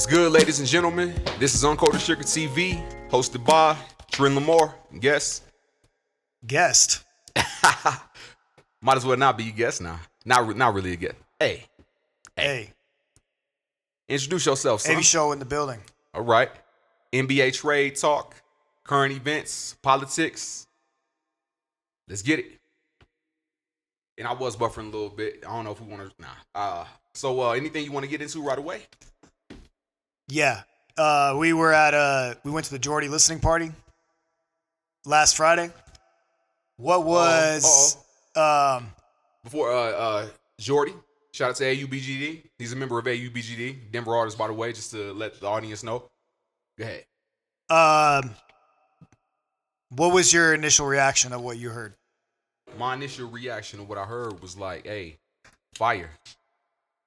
What's good, ladies and gentlemen? This is Uncoated Sugar TV, hosted by Trin Lamar. Guest. Might as well not be a guest now. Not really a guest. Hey. Introduce yourself, son. Heavy show in the building. All right. NBA trade talk, current events, politics. Let's get it. And I was buffering a little bit. I don't know if we want to. So anything you want to get into right away? Yeah. We went to the Jordy listening party last Friday. What was before Jordy? Shout out to AUBGD. He's a member of AUBGD, Denver artist, by the way, just to let the audience know. Go ahead. What was your initial reaction of what you heard? My initial reaction of what I heard was like, hey, fire.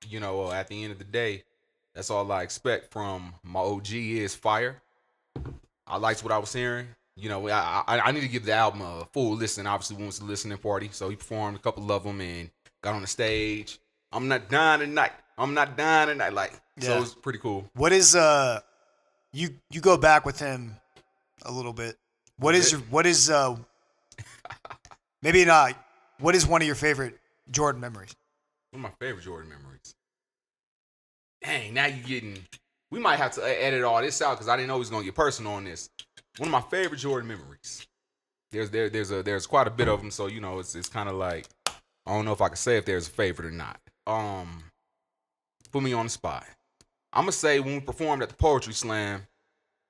You know, at the end of the day, that's all I expect from my OG is fire. I liked what I was hearing. You know, I need to give the album a full listen. Obviously, we went to the listening party, so he performed a couple of them and got on the stage. I'm not dying tonight. Like, yeah. So it was pretty cool. What is you go back with him a little bit. What is maybe not. What is one of your favorite Jordan memories? One of my favorite Jordan memories. Dang, now you getting. We might have to edit all this out because I didn't know he was gonna get personal on this. One of my favorite Jordan memories. There's quite a bit of them, so you know it's kind of like I don't know if I can say if there's a favorite or not. Put me on the spot. I'm gonna say when we performed at the Poetry Slam,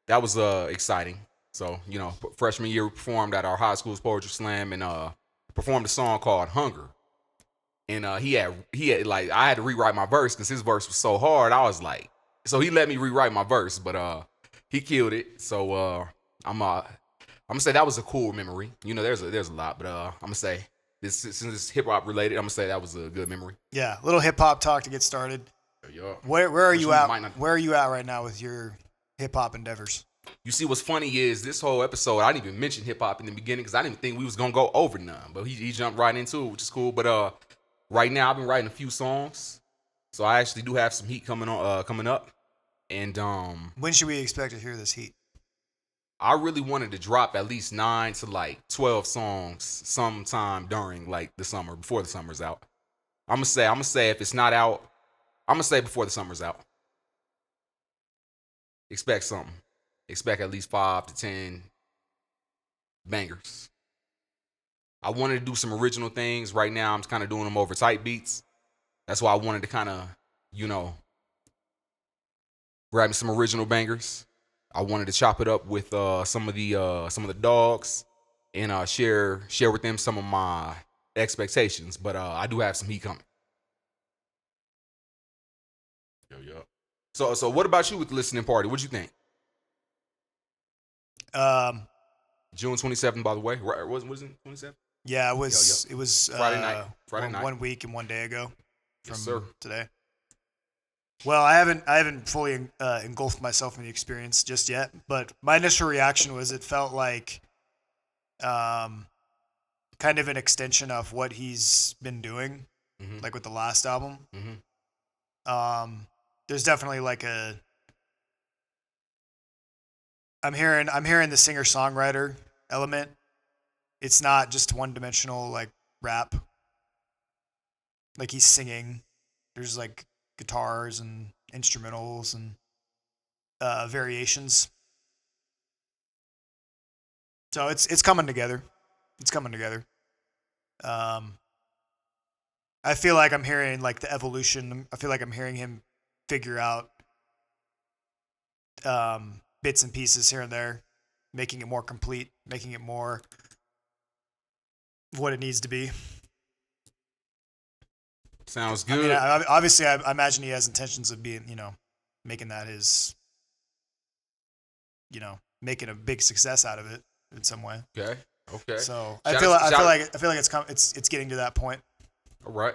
that was exciting. So you know, freshman year we performed at our high school's Poetry Slam and performed a song called Hunger. And he had like I had to rewrite my verse because his verse was so hard. I was like, so he let me rewrite my verse, but he killed it. So I'm gonna say that was a cool memory. You know, there's a lot, but I'm gonna say this since it's hip hop related, I'm gonna say that was a good memory. Yeah, little hip hop talk to get started. Yeah. Where are you at? Where are you at right now with your hip hop endeavors? You see, what's funny is this whole episode, I didn't even mention hip hop in the beginning because I didn't think we was gonna go over none, but he jumped right into it, which is cool. But right now I've been writing a few songs, so I actually do have some heat coming up. And when should we expect to hear this heat? I really wanted to drop at least 9 to like 12 songs sometime during like the summer, before the summer's out. I'm gonna say if it's not out, I'm gonna say before the summer's out. Expect something. Expect at least 5 to 10 bangers. I wanted to do some original things. Right now, I'm kind of doing them over tight beats. That's why I wanted to kind of, you know, grab me some original bangers. I wanted to chop it up with some of the dogs and share with them some of my expectations. But I do have some heat coming. Yo. So what about you with the listening party? What'd you think? June 27th, by the way. Was it 27th? Yeah, it was. It was Friday night. 1 week and 1 day ago from yes, today. Well, I haven't fully engulfed myself in the experience just yet, but my initial reaction was it felt like kind of an extension of what he's been doing, like with the last album. Mm-hmm. There's definitely like I'm hearing the singer-songwriter element. It's not just one-dimensional like rap. Like he's singing. There's like guitars and instrumentals and variations. So it's coming together. It's coming together. I feel like I'm hearing like the evolution. I feel like I'm hearing him figure out bits and pieces here and there, making it more complete, making it more what it needs to be. Sounds good. I mean, obviously, I imagine he has intentions of being, making that his, making a big success out of it in some way. Okay. So I feel like it's getting to that point. All right.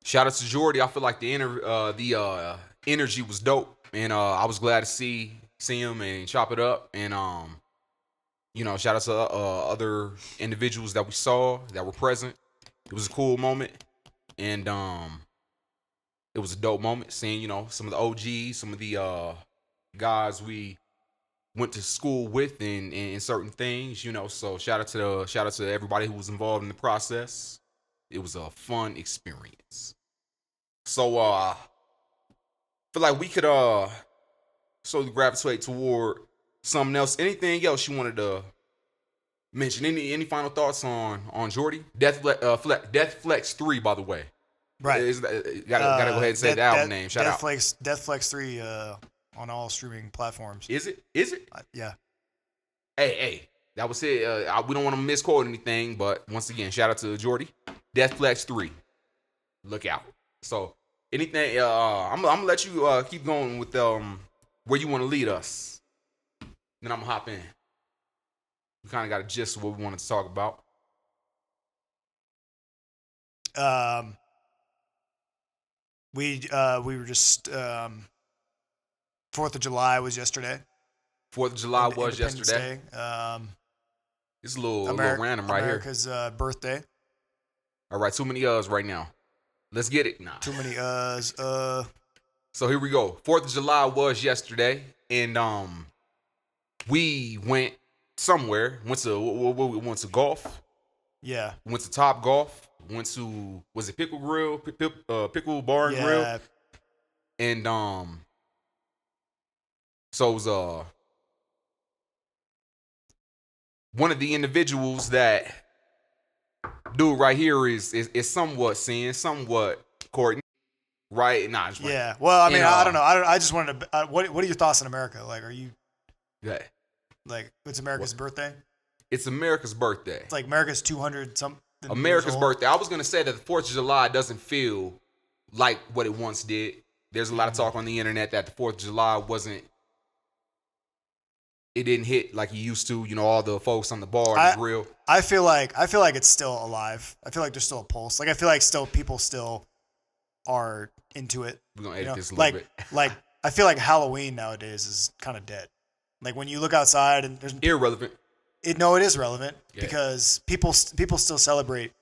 Shout out to Jordy. I feel like the energy was dope, and I was glad to see him and chop it up, and shout out to other individuals that we saw that were present. It was a cool moment. And it was a dope moment seeing, some of the OGs, some of the guys we went to school with in certain things, So shout out to everybody who was involved in the process. It was a fun experience. So feel like we could slowly gravitate toward something else. Anything else you wanted to mention? Any final thoughts on Jordy? Death Flex 3, by the way. Right. Gotta go ahead and say the album name. Shout out. Death Flex 3 on all streaming platforms. Is it? Yeah. Hey, that was it. We don't want to misquote anything, but once again, shout out to Jordy. Death Flex 3. Look out. So anything, I'm gonna let you keep going with where you want to lead us. Then I'm gonna hop in. We kind of got a gist of what we wanted to talk about. We were just 4th of July was yesterday. 4th of July was yesterday. Day. It's a little random right America's, here. Birthday. All right, too many uhs right now. Let's get it. Nah. Too many uhs. So here we go. 4th of July was yesterday, and we went somewhere. Went to golf. Yeah. Went to Top Golf. Went to, was it Pickle Grill? Pickle Bar and Grill. And so it was one of the individuals that dude right here is somewhat seeing, somewhat courting, right? Nah, just yeah. Well, I mean, I don't know. I just wanted to. What are your thoughts on America? Like, are you? Yeah. Like, it's America's birthday. It's America's birthday. It's like America's 200 something. America's birthday. I was gonna say that the 4th of July doesn't feel like what it once did. There's a lot of talk on the internet that the 4th of July it didn't hit like it used to. All the folks on the bar, the grill. I feel like it's still alive. I feel like there's still a pulse. Like, I feel like people still are into it. We're gonna edit this a little bit. Like I feel like Halloween nowadays is kind of dead. Like, when you look outside and there's irrelevant. It is relevant because people still celebrate.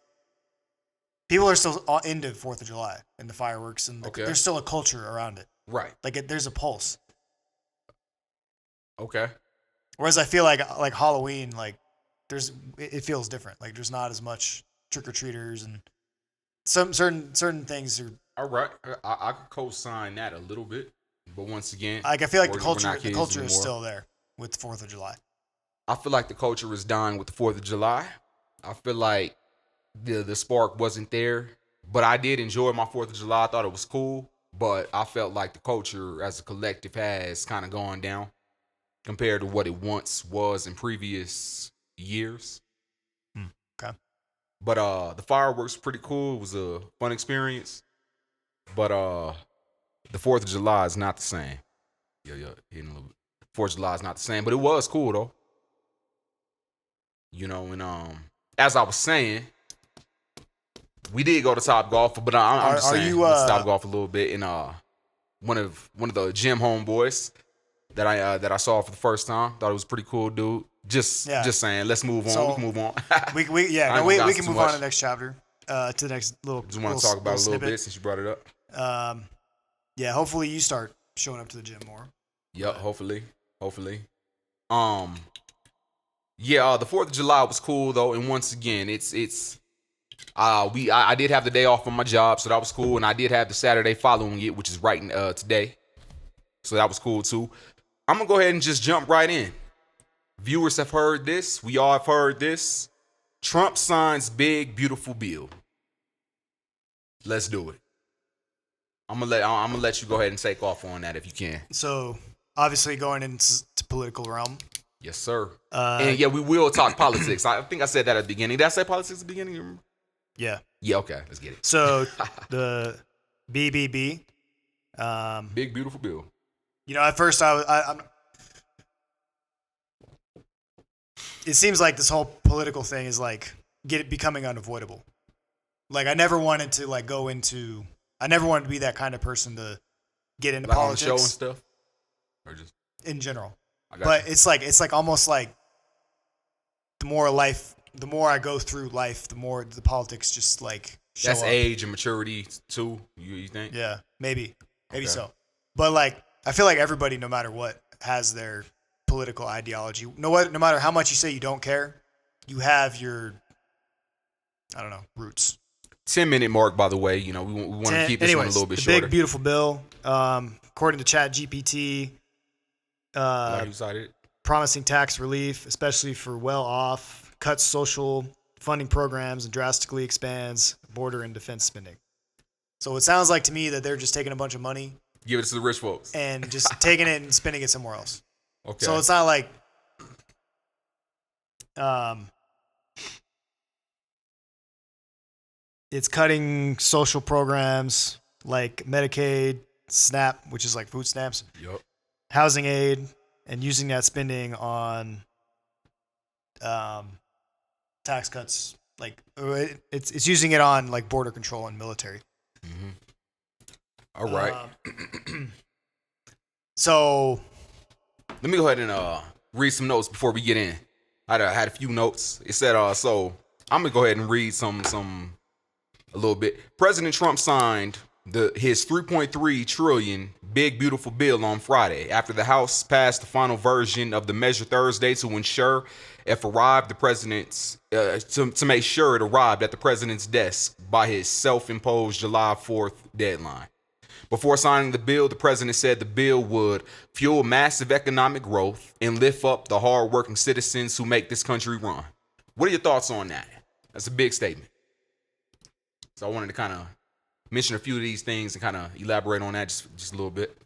People are still into 4th of July and the fireworks, and there's still a culture around it. Right. Like, there's a pulse. Okay. Whereas I feel like Halloween, like, it feels different. Like, there's not as much trick or treaters, and some certain things are. All right, I could co-sign that a little bit, but once again, like, I feel like the culture is still there with the 4th of July. I feel like the culture is dying with the 4th of July. I feel like the spark wasn't there, but I did enjoy my 4th of July. I thought it was cool, but I felt like the culture as a collective has kind of gone down compared to what it once was in previous years. Okay. But the fireworks were pretty cool. It was a fun experience. But the 4th of July is not the same. Yeah, hitting a little bit. 4th of July is not the same, but it was cool though. And as I was saying, we did go to Top Golf, but I'm just saying, let's Top Golf a little bit. And one of the gym homeboys that I saw for the first time, thought it was a pretty cool dude. Just saying, let's move on. We can move on. we can move on to the next chapter, to the next little. Just want to talk about it a little bit since you brought it up. Yeah, hopefully you start showing up to the gym more. Yep, hopefully. Yeah, the 4th of July was cool though, and once again, I did have the day off from my job, so that was cool, and I did have the Saturday following it, which is right today, so that was cool too. I'm gonna go ahead and just jump right in. Viewers have heard this. We all have heard this. Trump signs big, beautiful bill. Let's do it. I'm gonna let you go ahead and take off on that if you can. So obviously going into political realm. Yes, sir. And yeah, we will talk politics. I think I said that at the beginning. Did I say politics at the beginning? You remember? Yeah. Yeah. Okay. Let's get it. So the BBB. Big beautiful bill. At first I'm. It seems like this whole political thing is like becoming unavoidable. Like, I never wanted to I never wanted to be that kind of person to get into politics. On the show and stuff, or just in general. But it's like almost like the more I go through life, the more the politics just like show up. age and maturity too. You think? Yeah, maybe Okay. so. But like, I feel like everybody, no matter what, has their political ideology. No matter how much you say you don't care, you have your, I don't know, roots. 10-minute mark, by the way. You know, we want to keep this one a little bit shorter. Big beautiful bill. According to ChatGPT, Like you cited. promising tax relief, especially for well-off, cuts social funding programs, and drastically expands border and defense spending. So it sounds like to me that they're just taking a bunch of money, Give it to the rich folks. and just taking it and spending it somewhere else. Okay. So it's not like it's cutting social programs like Medicaid, SNAP, which is like food stamps, Yep. housing aid, and using that spending on tax cuts. Like it's using it on like border control and military. Mm-hmm. All right. So Let me go ahead and read some notes before we get in. I had a few notes. It said, so I'm gonna go ahead and read a little bit. President Trump signed his 3.3 trillion big beautiful bill on Friday after the House passed the final version of the measure Thursday to ensure if arrived the president's to make sure it arrived at the president's desk by his self-imposed July 4th deadline. Before signing the bill, the president said the bill would fuel massive economic growth and lift up the hard-working citizens who make this country run. What are your thoughts on that? That's a big statement. So I wanted to kind of mention a few of these things and kind of elaborate on that just a little bit.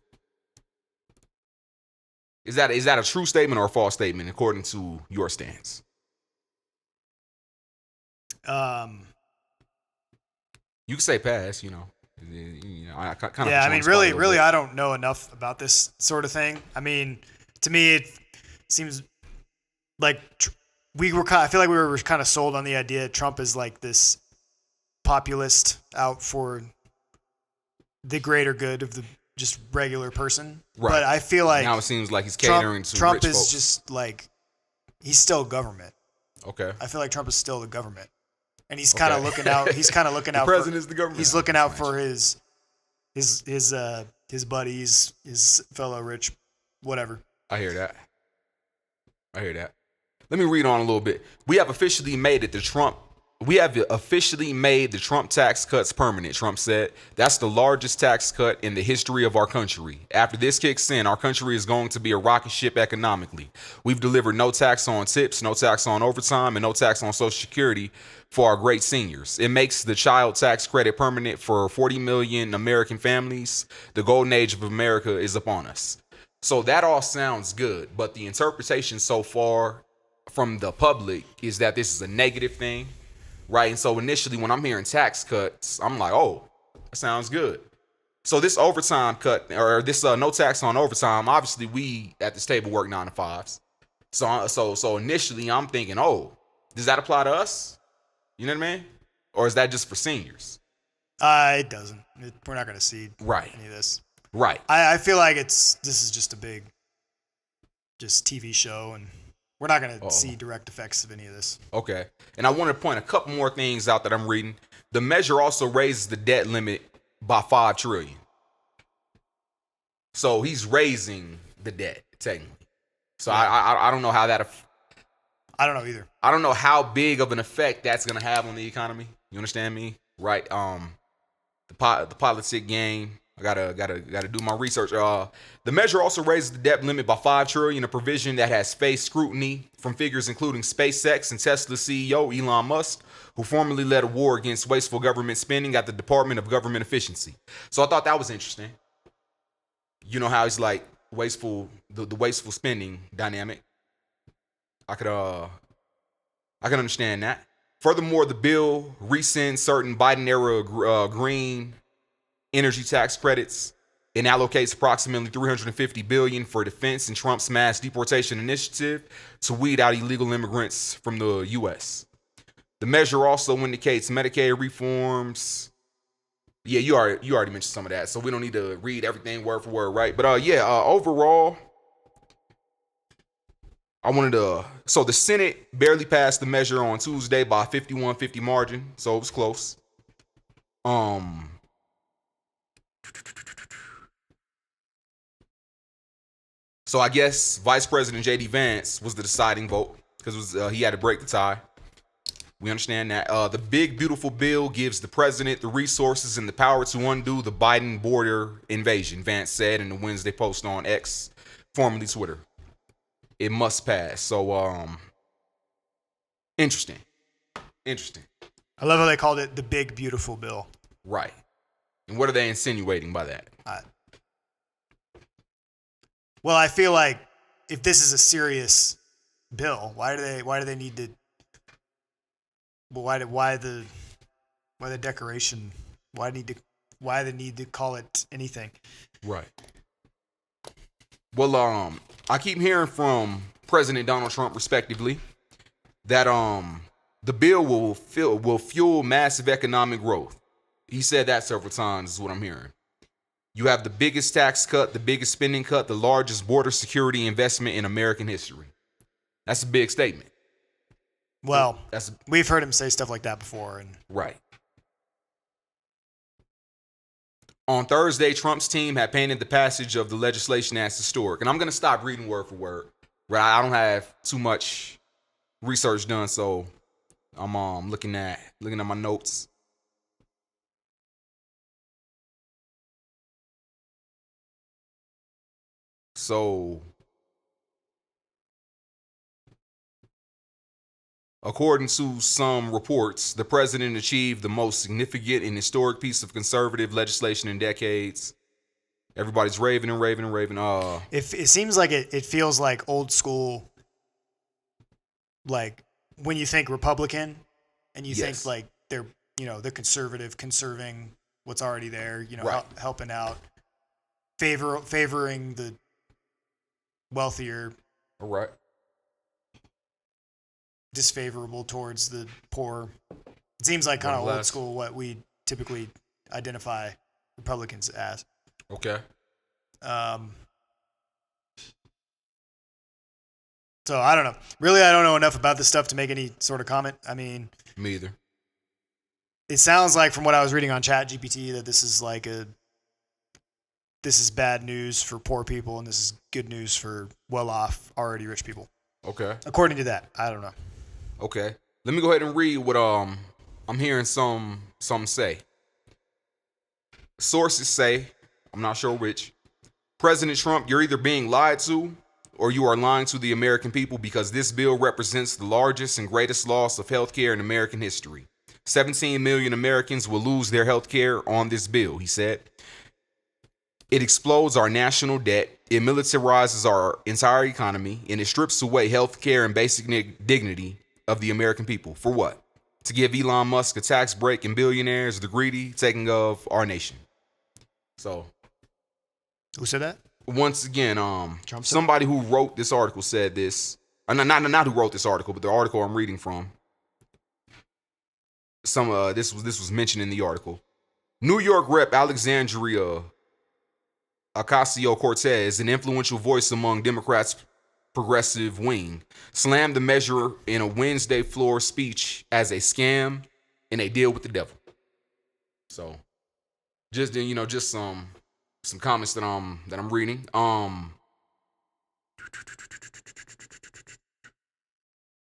Is that a true statement or a false statement according to your stance? You can say pass, you know. I kind of yeah, I mean, really, I don't know enough about this sort of thing. I mean, to me, it seems like I feel like we were kind of sold on the idea Trump is like this populist out for the greater good of the just regular person. Right. But I feel like now it seems like he's catering to Trump rich is folks. just like, he's still government. Okay. I feel like Trump is still the government. And he's kind of looking out. He's kind of looking out. The president is the government. He's looking out for his buddies, his fellow rich, whatever. I hear that. Let me read on a little bit. We have officially made the Trump tax cuts permanent, Trump said. That's the largest tax cut in the history of our country. After this kicks in, our country is going to be a rocket ship economically. We've delivered no tax on tips, no tax on overtime, and no tax on Social Security for our great seniors. It makes the child tax credit permanent for 40 million American families. The golden age of America is upon us. So that all sounds good, but the interpretation so far from the public is that this is a negative thing. Right. And so initially when I'm hearing tax cuts, I'm like, oh, that sounds good. So this overtime cut or this no tax on overtime, obviously we at this table work 9 to 5s. So initially I'm thinking, oh, does that apply to us? You know what I mean? Or is that just for seniors? It doesn't. We're not going to see any of this. Right. I feel like this is just a big just TV show, and we're not going to see direct effects of any of this. Okay. And I want to point a couple more things out that I'm reading. The measure also raises the debt limit by $5 trillion. So he's raising the debt, technically. So yeah. I don't know how that... I don't know either. I don't know how big of an effect that's going to have on the economy. You understand me? Right. The politic game. I gotta do my research. The measure also raises the debt limit by $5 trillion, a provision that has faced scrutiny from figures including SpaceX and Tesla CEO Elon Musk, who formerly led a war against wasteful government spending at the Department of Government Efficiency. So I thought that was interesting. You know how it's like wasteful, the wasteful spending dynamic. I can understand that. Furthermore, the bill rescinds certain Biden era green energy tax credits and allocates approximately $350 billion for defense and Trump's mass deportation initiative to weed out illegal immigrants from the U.S. The measure also indicates Medicaid reforms. Yeah, you already mentioned some of that, so we don't need to read everything word for word, right? But overall, so the Senate barely passed the measure on Tuesday by a 51-50 margin, so it was close. Um, so I guess Vice President J.D. Vance was the deciding vote because he had to break the tie. We understand that. The big, beautiful bill gives the president the resources and the power to undo the Biden border invasion, Vance said in the Wednesday post on X, formerly Twitter. It must pass. So, interesting. I love how they called it the big, beautiful bill. Right. And what are they insinuating by that? Well, I feel like if this is a serious bill, why do they need to? Well, why the decoration? Why the need to call it anything? Right. Well, I keep hearing from President Donald Trump, respectively, that the bill will fuel massive economic growth. He said that several times, is what I'm hearing. You have the biggest tax cut, the biggest spending cut, the largest border security investment in American history. That's a big statement. Well, we've heard him say stuff like that before. Right. On Thursday, Trump's team had painted the passage of the legislation as historic. And I'm going to stop reading word for word. Right? I don't have too much research done, so I'm looking at my notes. So, according to some reports, the president achieved the most significant and historic piece of conservative legislation in decades. Everybody's raving and raving and raving. It seems like it feels like old school, like when you think Republican and you think like they're conservative, conserving what's already there, right. Helping out, favoring the wealthier. All right. Disfavorable towards the poor. It seems like kind of old school what we typically identify Republicans as. Okay. So I don't know. Really, I don't know enough about this stuff to make any sort of comment. I mean, me either. It sounds like from what I was reading on ChatGPT that this is bad news for poor people and this is good news for well-off, already rich people. Okay. According to that, I don't know. Okay. Let me go ahead and read what I'm hearing some say. Sources say, I'm not sure which, President Trump, you're either being lied to or you are lying to the American people because this bill represents the largest and greatest loss of health care in American history. 17 million Americans will lose their health care on this bill, he said. It explodes our national debt, it militarizes our entire economy, and it strips away health care and basic dignity of the American people. For what? To give Elon Musk a tax break and billionaires the greedy taking of our nation. So, who said that? Once again, somebody who wrote this article said this. Not who wrote this article, but the article I'm reading from. This was mentioned in the article. New York Rep. Alexandria Ocasio-Cortez, an influential voice among Democrats' progressive wing, slammed the measure in a Wednesday floor speech as a scam and a deal with the devil. So, just some comments that I'm reading. I'm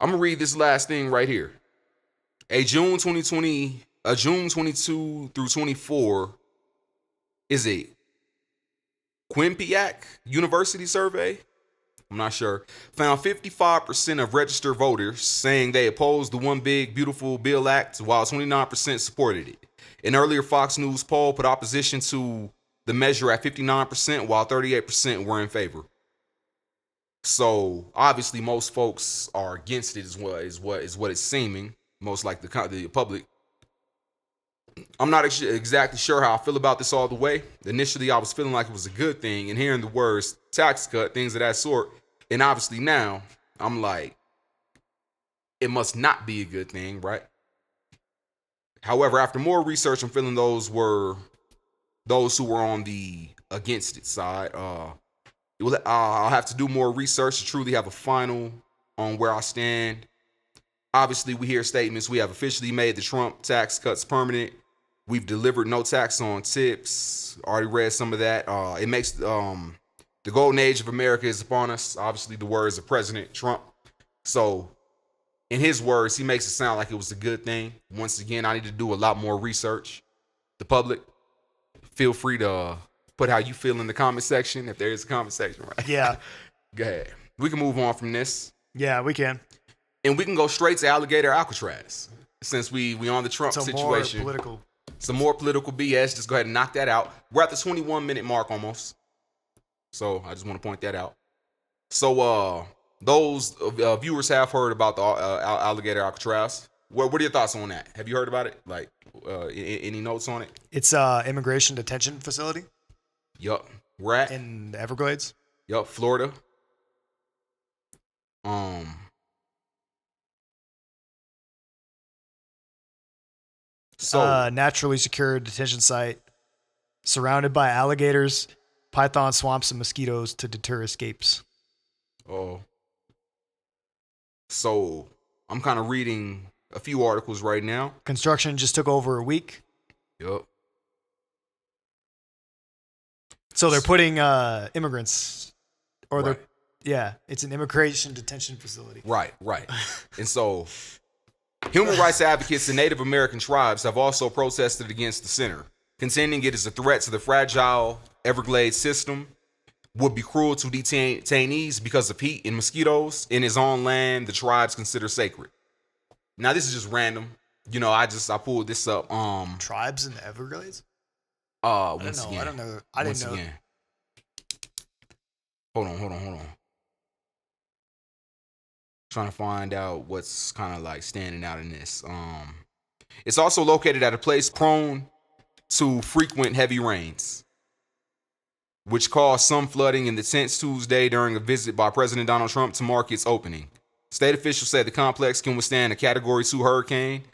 gonna read this last thing right here. A June 22 through 24 is a Quinnipiac University survey, I'm not sure, found 55% of registered voters saying they opposed the One Big Beautiful Bill Act, while 29% supported it. An earlier Fox News poll put opposition to the measure at 59%, while 38% were in favor. So obviously, most folks are against it, is what it's seeming. Most like the public. I'm not exactly sure how I feel about this all the way. Initially, I was feeling like it was a good thing, and hearing the words tax cut, things of that sort, and obviously now I'm like, it must not be a good thing, right? However, after more research, I'm feeling those who were on the against it side. I'll have to do more research to truly have a final on where I stand. Obviously, we hear statements. We have officially made the Trump tax cuts permanent. We've delivered no tax on tips. Already read some of that. It makes the golden age of America is upon us. Obviously, the words of President Trump. So, in his words, he makes it sound like it was a good thing. Once again, I need to do a lot more research. The public, feel free to put how you feel in the comment section, if there is a comment section, right? Yeah. Go ahead. We can move on from this. Yeah, we can. And we can go straight to alligator Alcatraz. Since we on the Trump situation. Some more political BS. Just go ahead and knock that out. We're at the 21-minute mark almost. So I just want to point that out. So those viewers have heard about the alligator Alcatraz. What are your thoughts on that? Have you heard about it? Like any notes on it? It's immigration detention facility. Yup. We're at in the Everglades. Yup, Florida. So naturally secured detention site surrounded by alligators, python swamps, and mosquitoes to deter escapes. Oh. So I'm kind of reading a few articles right now. Construction just took over a week. Yup. So they're putting immigrants, or right. it's an immigration detention facility. Right. And so human rights advocates and Native American tribes have also protested against the center, contending it is a threat to the fragile Everglades system, would be cruel to detainees because of heat and mosquitoes in his own land the tribes consider sacred. Now this is just random. You know, I pulled this up. Tribes in the Everglades? I didn't know. Hold on. Trying to find out what's kind of like standing out in this. It's also located at a place prone to frequent heavy rains, which caused some flooding in the tents Tuesday during a visit by President Donald Trump to mark its opening. State officials said the complex can withstand a Category 2 hurricane,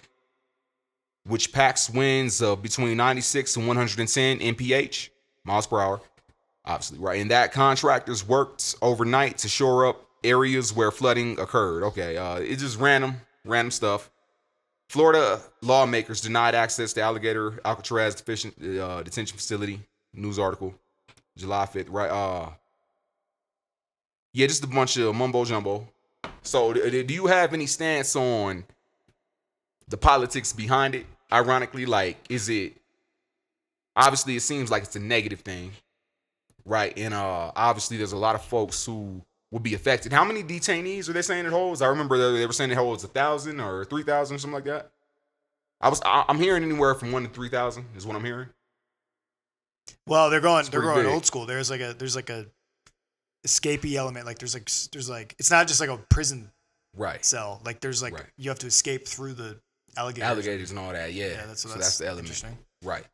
which packs winds of between 96 and 110 mph, miles per hour, obviously, right? And that contractors worked overnight to shore up areas where flooding occurred. Okay, it's just random stuff. Florida lawmakers denied access to alligator Alcatraz detention facility. News article, July 5th, right? Yeah, just a bunch of mumbo jumbo. So, do you have any stance on the politics behind it? Ironically, like, is it obviously it seems like it's a negative thing, right? And obviously there's a lot of folks who will be affected. How many detainees are they saying it holds? I remember they were saying it holds 1,000 or 3,000, something like that. I'm hearing anywhere from 1,000 to 3,000 is what I'm hearing. Well, they're going big. old school. There's like a escapee element. Like there's like it's not just like a prison cell. Like there's like you have to escape through the alligators and all that. Yeah, that's the element. Interesting. Right.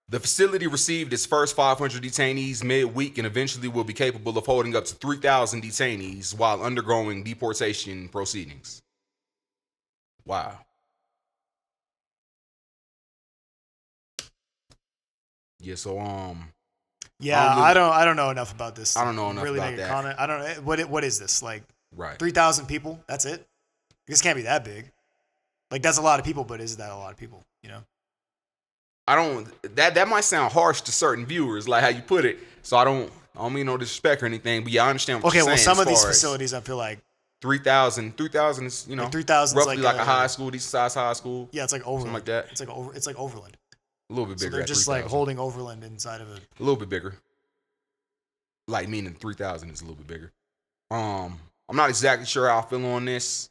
The facility received its first 500 detainees midweek and eventually will be capable of holding up to 3,000 detainees while undergoing deportation proceedings. Wow. Yeah, so I don't know enough about this. I don't know enough really about make that. A comment. I don't know what is this like? Right. 3,000 people. That's it. This can't be that big. Like that's a lot of people, but is that a lot of people? You know. That might sound harsh to certain viewers, like how you put it. So I don't mean no disrespect or anything, but yeah, I understand what you're saying. Okay, well, some of these facilities, I feel like 3,000 is, you know, like 3,000 roughly like a high school, decent sized high school. Yeah, it's like Overland. Something like that. It's like Overland. A little bit bigger. So they're just like holding Overland inside of it. A little bit bigger. Like meaning 3,000 is a little bit bigger. I'm not exactly sure how I feel on this.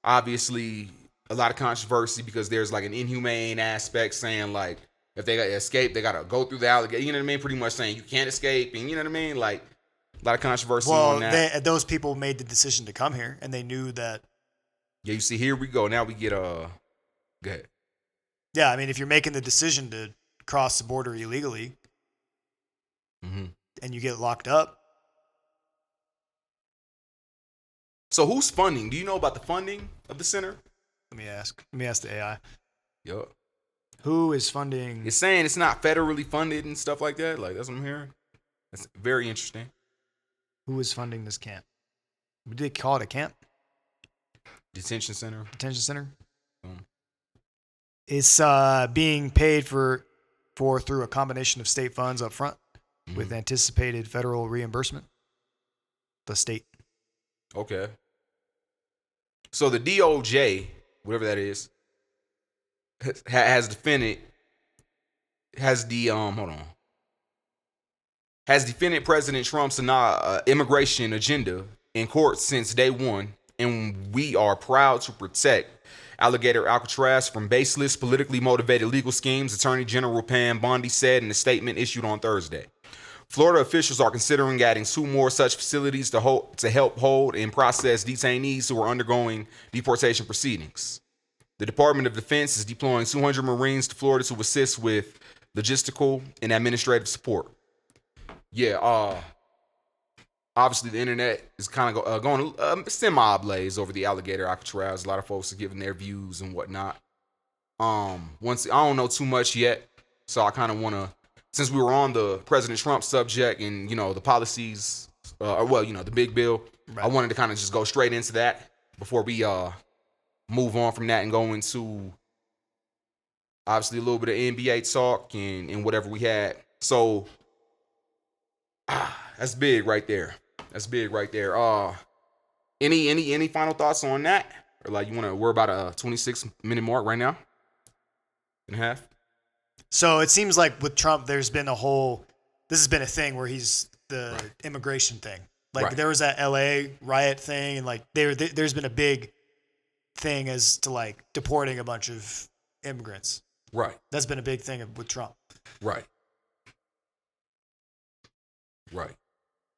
Obviously, a lot of controversy because there's like an inhumane aspect saying like if they got to escape, they got to go through the alligator. You know what I mean? Pretty much saying you can't escape, and you know what I mean? Like a lot of controversy on that. Those people made the decision to come here, and they knew that. Yeah, you see, here we go. Now we get go ahead. Yeah, I mean, if you're making the decision to cross the border illegally, and you get locked up. So who's funding? Do you know about the funding of the center? Let me ask the AI. Yup. Who is funding? It's saying it's not federally funded and stuff like that. Like that's what I'm hearing. That's very interesting. Who is funding this camp? Did they call it a camp? Detention center. Detention center. It's being paid for through a combination of state funds up front with anticipated federal reimbursement. The state. Okay. So the DOJ, whatever that is, has defended President Trump's immigration agenda in court since day one, and we are proud to protect Alligator Alcatraz from baseless, politically motivated legal schemes, Attorney General Pam Bondi said in a statement issued on Thursday. Florida officials are considering adding 2 more such facilities to help hold and process detainees who are undergoing deportation proceedings. The Department of Defense is deploying 200 Marines to Florida to assist with logistical and administrative support. Yeah, obviously the internet is kind of going semi-ablaze over the Alligator Alcatraz. A lot of folks are giving their views and whatnot. I don't know too much yet, so I kind of want to, since we were on the President Trump subject and, the policies, the big bill, right. I wanted to kind of just go straight into that before we move on from that and go into, obviously, a little bit of NBA talk and whatever we had. So, that's big right there. Any final thoughts on that? Or we're about a 26-minute mark right now and a half. So it seems like with Trump, this has been a thing where he's the immigration thing. There was that LA riot thing, and there's been a big thing as to deporting a bunch of immigrants. Right. That's been a big thing with Trump. Right.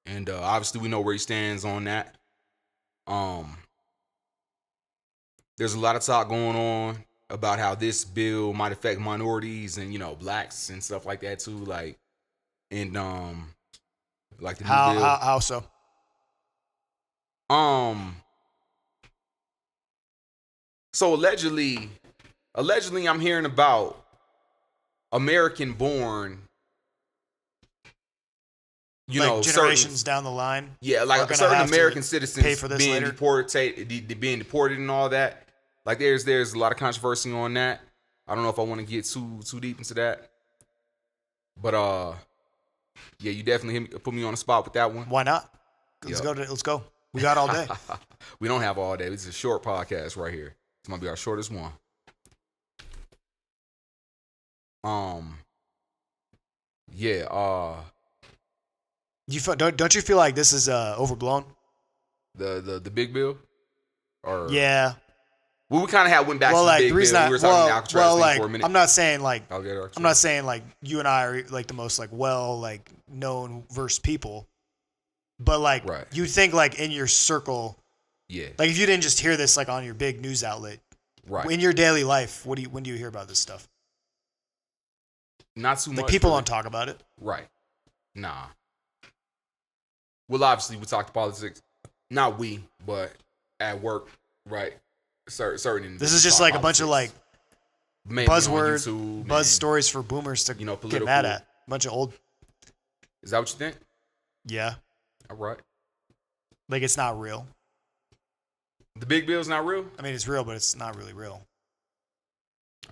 And obviously we know where he stands on that. There's a lot of talk going on about how this bill might affect minorities and, blacks and stuff like that too. The new bill. How so? So allegedly I'm hearing about American-born, generations down the line. Yeah, certain American citizens pay for this being deported and all that. There's a lot of controversy on that. I don't know if I want to get too deep into that. But yeah, you definitely put me on the spot with that one. Why not? Let's go. We got all day. We don't have all day. This is a short podcast right here. This might be our shortest one. Yeah. Don't you feel like this is overblown? The big bill? Or yeah. Well, we kind of went back to the big bill. We were talking Alcatraz thing for a minute. I'm not saying you and I are the most known versed people, but right. You think in your circle, yeah. If you didn't just hear this on your big news outlet, right? In your daily life, when do you hear about this stuff? Not too much. People don't talk about it, right? Nah. Well, obviously we talk politics. Not we, but at work, right? Certain. This is just a bunch of buzzwords, YouTube, buzz stories for boomers to get mad at. A bunch of old. Is that what you think? Yeah. All right. It's not real. The big bill's not real? I mean, it's real, but it's not really real.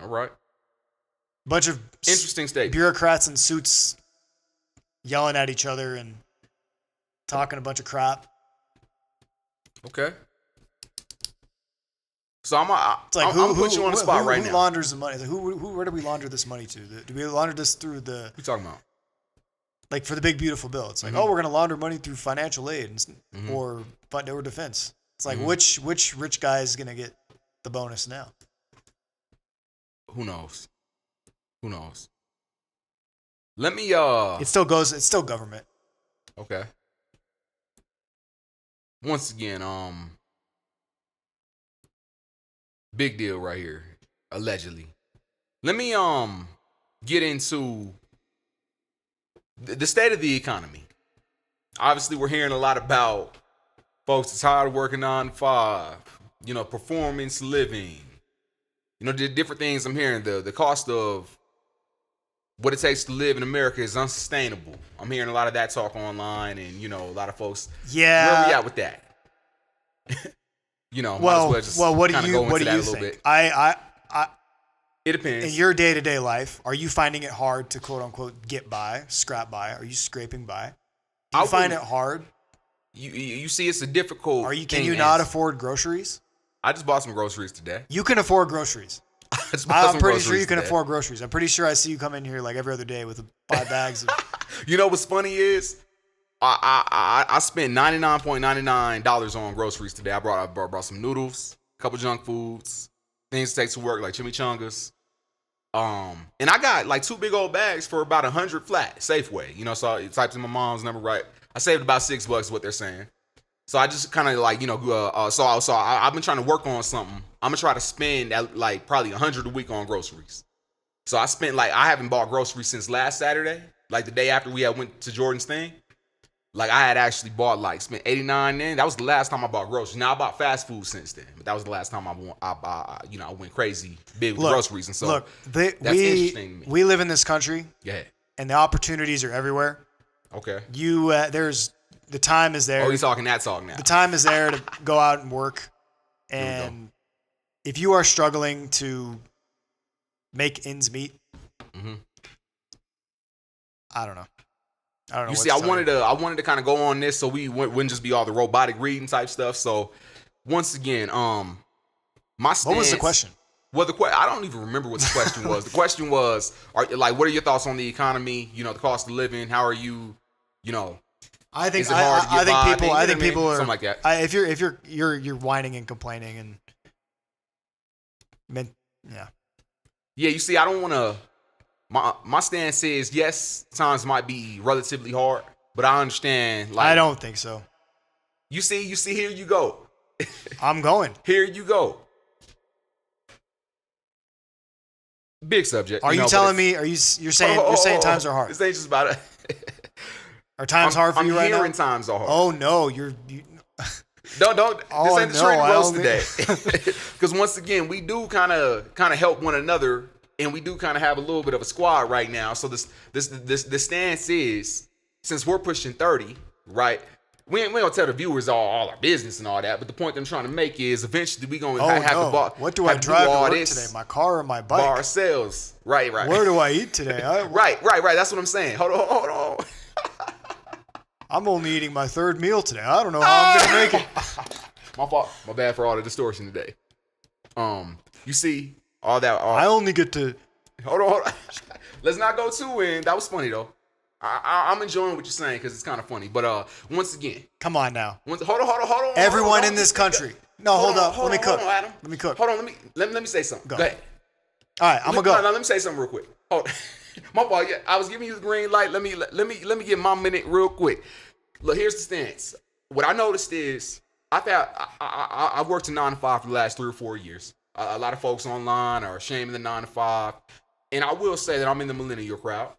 All right. Bunch of interesting statement. Bureaucrats in suits yelling at each other and talking a bunch of crap. Okay. So I'm put you on the spot right now. Who launders the money? Where do we launder this money to? Do we launder this through the? What you talking about? For the big beautiful bill, it's we're gonna launder money through financial aid or defense. It's which rich guy is gonna get the bonus now? Who knows? Let me It's still government. Okay. Once again, big deal right here, allegedly. Let me get into the state of the economy. Obviously, we're hearing a lot about folks that's tired of working 9 to 5, performance living. The different things I'm hearing. The cost of what it takes to live in America is unsustainable. I'm hearing a lot of that talk online, and a lot of folks. Yeah. Where are we at with that? Might as well just what do you go into that a little think? bit. It depends. In your day-to-day life, are you finding it hard to quote unquote get by, scrap by? Are you scraping by? Do you find it hard? You see, it's a difficult. Can you not afford groceries? I just bought some groceries today. You can afford groceries. I'm pretty sure you can afford groceries. I'm pretty sure I see you come in here like every other day with 5 bags of. You know what's funny is, I spent $99.99 on groceries today. I brought some noodles, a couple junk foods, things to take to work like chimichangas. And I got like 2 big old bags for about 100 flat Safeway. You know, so I typed in my mom's number right. I saved about $6 is what they're saying. So I just kind of like, I've been trying to work on something. I'm gonna try to spend like probably 100 a week on groceries. So I spent like, I haven't bought groceries since last Saturday, like the day after we had went to Jordan's thing. Like I had actually bought spent $89 then. That was the last time I bought groceries. Now I bought fast food since then, but that was the last time I went crazy big with groceries. And so that's interesting to me. We live in this country. Yeah. And the opportunities are everywhere. Okay. The time is there. Oh, you're talking that talk now. The time is there to go out and work. And if you are struggling to make ends meet, I don't know. You see, I wanted to kind of go on this so we wouldn't just be all the robotic reading type stuff. So once again, my stance. What was the question? Well, I don't even remember what the question was. The question was, what are your thoughts on the economy? You know, the cost of living. How are you? You know, I think is it hard to get by? I think people are something like that. If you're whining and complaining and yeah. You see, I don't want to. My stance is yes, times might be relatively hard, but I understand. Like, I don't think so. You see, here you go. I'm going. Here you go. Big subject. Are you telling me? You're saying times are hard? This ain't just about it. Are times hard for you right now? I'm hearing times are hard. Oh no, Don't. Oh, this ain't the trade roast today. Because once again, we do kind of help one another, and we do kind of have a little bit of a squad right now. So the stance is, since we're pushing 30, right? We ain't gonna tell the viewers all our business and all that, but the point I'm trying to make is eventually we gonna have to buy. What do I drive to work today? My car or my bike? Bar ourselves. Right. Where do I eat today? Right. That's what I'm saying. Hold on. I'm only eating my 3rd meal today. I don't know how I'm gonna make it. My fault. My bad for all the distortion today. You see all that. I only get to. Hold on. Let's not go too in. That was funny though. I'm enjoying what you're saying because it's kind of funny. But once again, come on now. Hold on. Everyone in this country. No, hold up. Let me cook. Adam. Let me cook. Hold on. Let me say something. Go ahead. All right, I'm gonna go. No, let me say something real quick. Hold. My fault. Yeah, I was giving you the green light. Let me get my minute real quick. Look, here's the stance. What I noticed is I've worked a 9 to 5 for the last 3 or 4 years. A lot of folks online are ashamed of the 9 to 5, and I will say that I'm in the millennial crowd.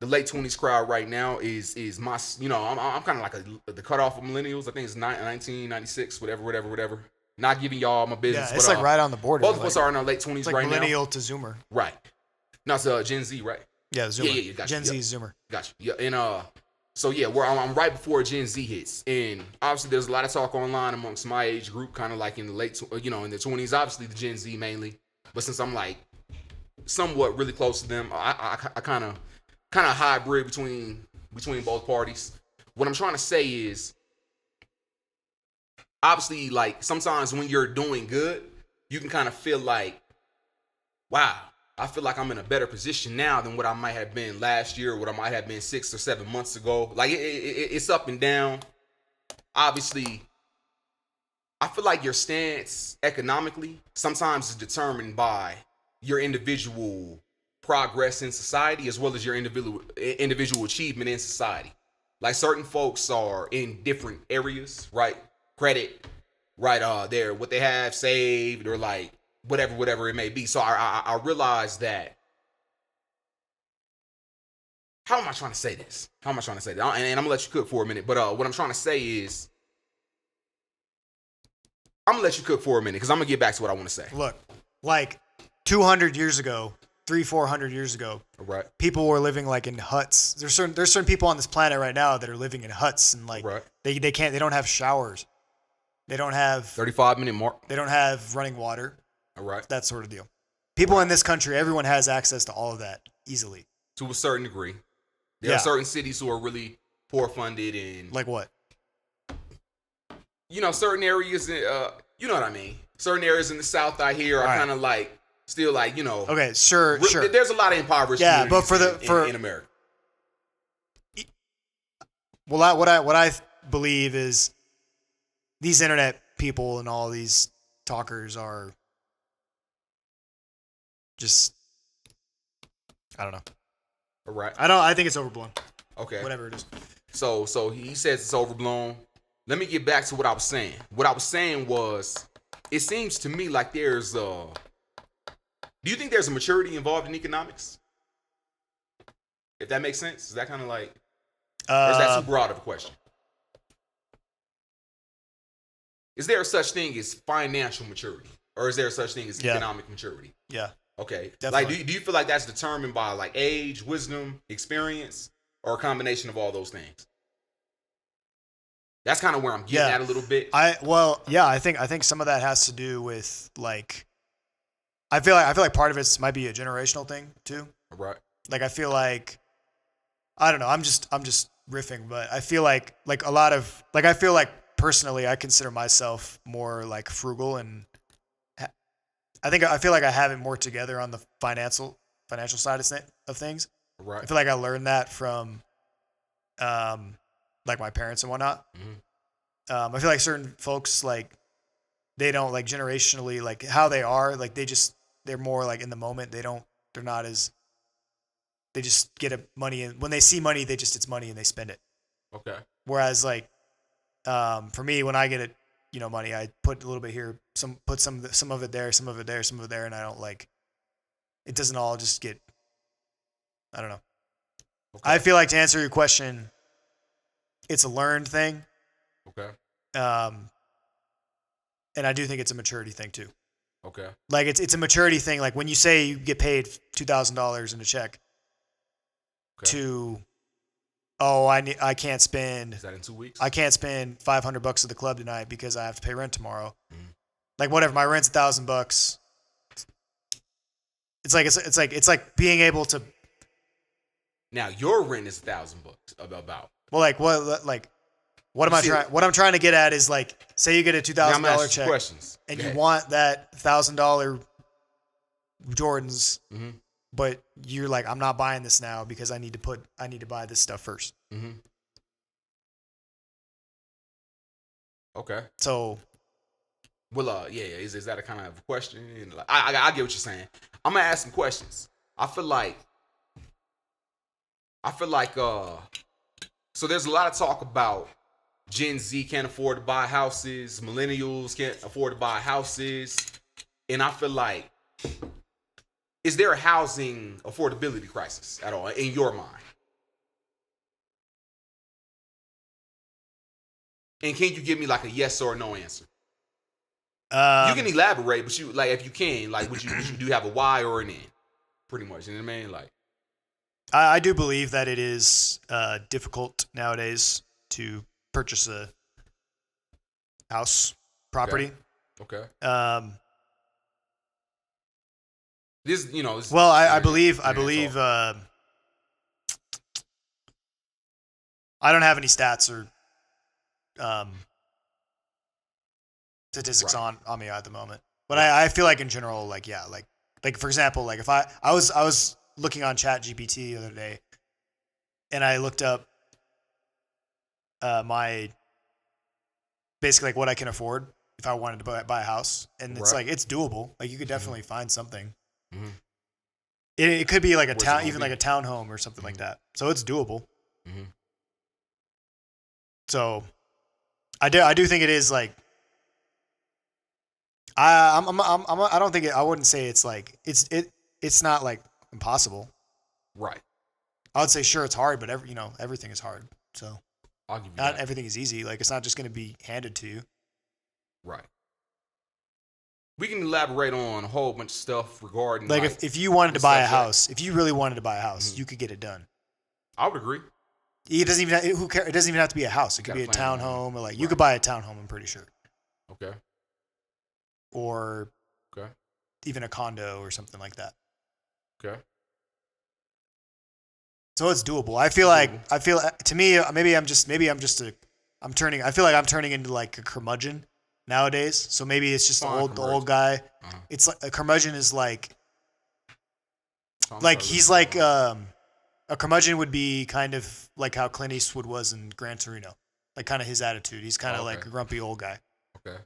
The late 20s crowd right now is my, I'm kind of like the cutoff of millennials. I think it's 1996, whatever. Not giving y'all my business. Yeah, it's like right on the border. Both of us are in our late 20s right now. Millennial to Zoomer. Right. No, it's Gen Z, right? Yeah, Zoomer. Yeah, gotcha. Gen Z Zoomer. Gotcha. Yeah, and so yeah, I'm right before Gen Z hits, and obviously there's a lot of talk online amongst my age group, kind of like in the late, in the 20s. Obviously the Gen Z mainly, but since I'm like somewhat really close to them, I kind of hybrid between both parties. What I'm trying to say is, obviously, like sometimes when you're doing good, you can kind of feel like, wow, I feel like I'm in a better position now than what I might have been last year or what I might have been 6 or 7 months ago. Like it's up and down. Obviously, I feel like your stance economically sometimes is determined by your individual progress in society as well as your individual achievement in society. Like certain folks are in different areas, right? Credit, right? They're what they have saved or like whatever it may be. So I realized that. How am I trying to say this? And I'm gonna let you cook for a minute. But what I'm trying to say is, I'm gonna let you cook for a minute because I'm gonna get back to what I want to say. Look, like 200 years ago, 400 years ago, right? People were living like in huts. There's certain people on this planet right now that are living in huts and like they don't have showers. They don't have 35-minute mark. They don't have running water. All right. That sort of deal. People in this country, everyone has access to all of that easily. To a certain degree. There are certain cities who are really poor funded and like what? Certain areas. You know what I mean. Certain areas in the South I hear are kind of like still like Okay, sure. There's a lot of impoverished. Yeah, but in America. Well, what I believe is these internet people and all these talkers are just, I don't know. All right. I think it's overblown. Okay. Whatever it is. So he says it's overblown. Let me get back to what I was saying. What I was saying was, it seems to me like there's do you think there's a maturity involved in economics? If that makes sense, is that kind of like, or is that too broad of a question? Is there such thing as financial maturity, or is there such thing as economic maturity? Yeah. Okay. Definitely. Like, do you feel like that's determined by like age, wisdom, experience, or a combination of all those things? That's kind of where I'm getting at a little bit. I think some of that has to do with like, I feel like part of it might be a generational thing too. Right. Like I feel like, I don't know. I'm just riffing, but I feel like a lot of like, I feel like personally I consider myself more like frugal, and I feel like I have it more together on the financial side of things. Right. I feel like I learned that from like my parents and whatnot. Mm-hmm. I feel like certain folks, like, they don't, like, generationally, like how they are, like they're more like in the moment. They just get money, and when they see money, it's money and they spend it. Okay. Whereas like, for me, when I get it, money, I put a little bit here, some of it there, some of it there. And I don't like, it doesn't all just get, I don't know. Okay. I feel like, to answer your question, it's a learned thing. Okay. And I do think it's a maturity thing too. Okay. Like it's a maturity thing. Like when you say you get paid $2,000 in a check, to, I can't spend. Is that in 2 weeks? I can't spend $500 at the club tonight because I have to pay rent tomorrow. Mm-hmm. Like whatever, my rent's $1,000. It's like being able to. Now your rent is $1,000 about. Well, like what I'm trying to get at is, like, say you get a $2,000 check and you want that $1,000 Jordans, mm-hmm. but you're like, I'm not buying this now because I need to buy this stuff first. Mm-hmm. Okay. So. Well, is that a kind of question? I get what you're saying. I'm gonna ask some questions. I feel like so there's a lot of talk about Gen Z can't afford to buy houses, millennials can't afford to buy houses, and I feel like, is there a housing affordability crisis at all in your mind? And can you give me like a yes or no answer? You can elaborate, but if you can, like, would you do have a why or an end? Pretty much, you know what I mean? Like, I do believe that it is difficult nowadays to purchase a house property. Okay. This well, I believe. I don't have any stats or statistics on me at the moment, but I feel like in general, like for example, like if I was looking on ChatGPT the other day, and I looked up my basically like what I can afford if I wanted to buy a house, and it's like it's doable. Like you could definitely find something. Mm-hmm. It could be like a town, even like a townhome or something like that. So it's doable. Mm-hmm. So I do think it is like. I don't think I wouldn't say it's like it's not like impossible. Right. I would say sure it's hard, but everything is hard. So I'll give you not that. Everything is easy. Like it's not just going to be handed to you. Right. We can elaborate on a whole bunch of stuff regarding like if you wanted to buy a house, if you really wanted to buy a house, mm-hmm. you could get it done. I would agree. It doesn't even who cares? It doesn't even have to be a house. It could be a townhome, or like you could buy a townhome. I'm pretty sure. Okay. Or even a condo or something like that. Okay. So it's doable. I feel to me, I'm turning into like a curmudgeon nowadays. So maybe it's just the old guy. Uh-huh. It's like a curmudgeon is like Tom he's like a curmudgeon would be kind of like how Clint Eastwood was in Gran Torino, like kind of his attitude. He's kind of like a grumpy old guy. Okay.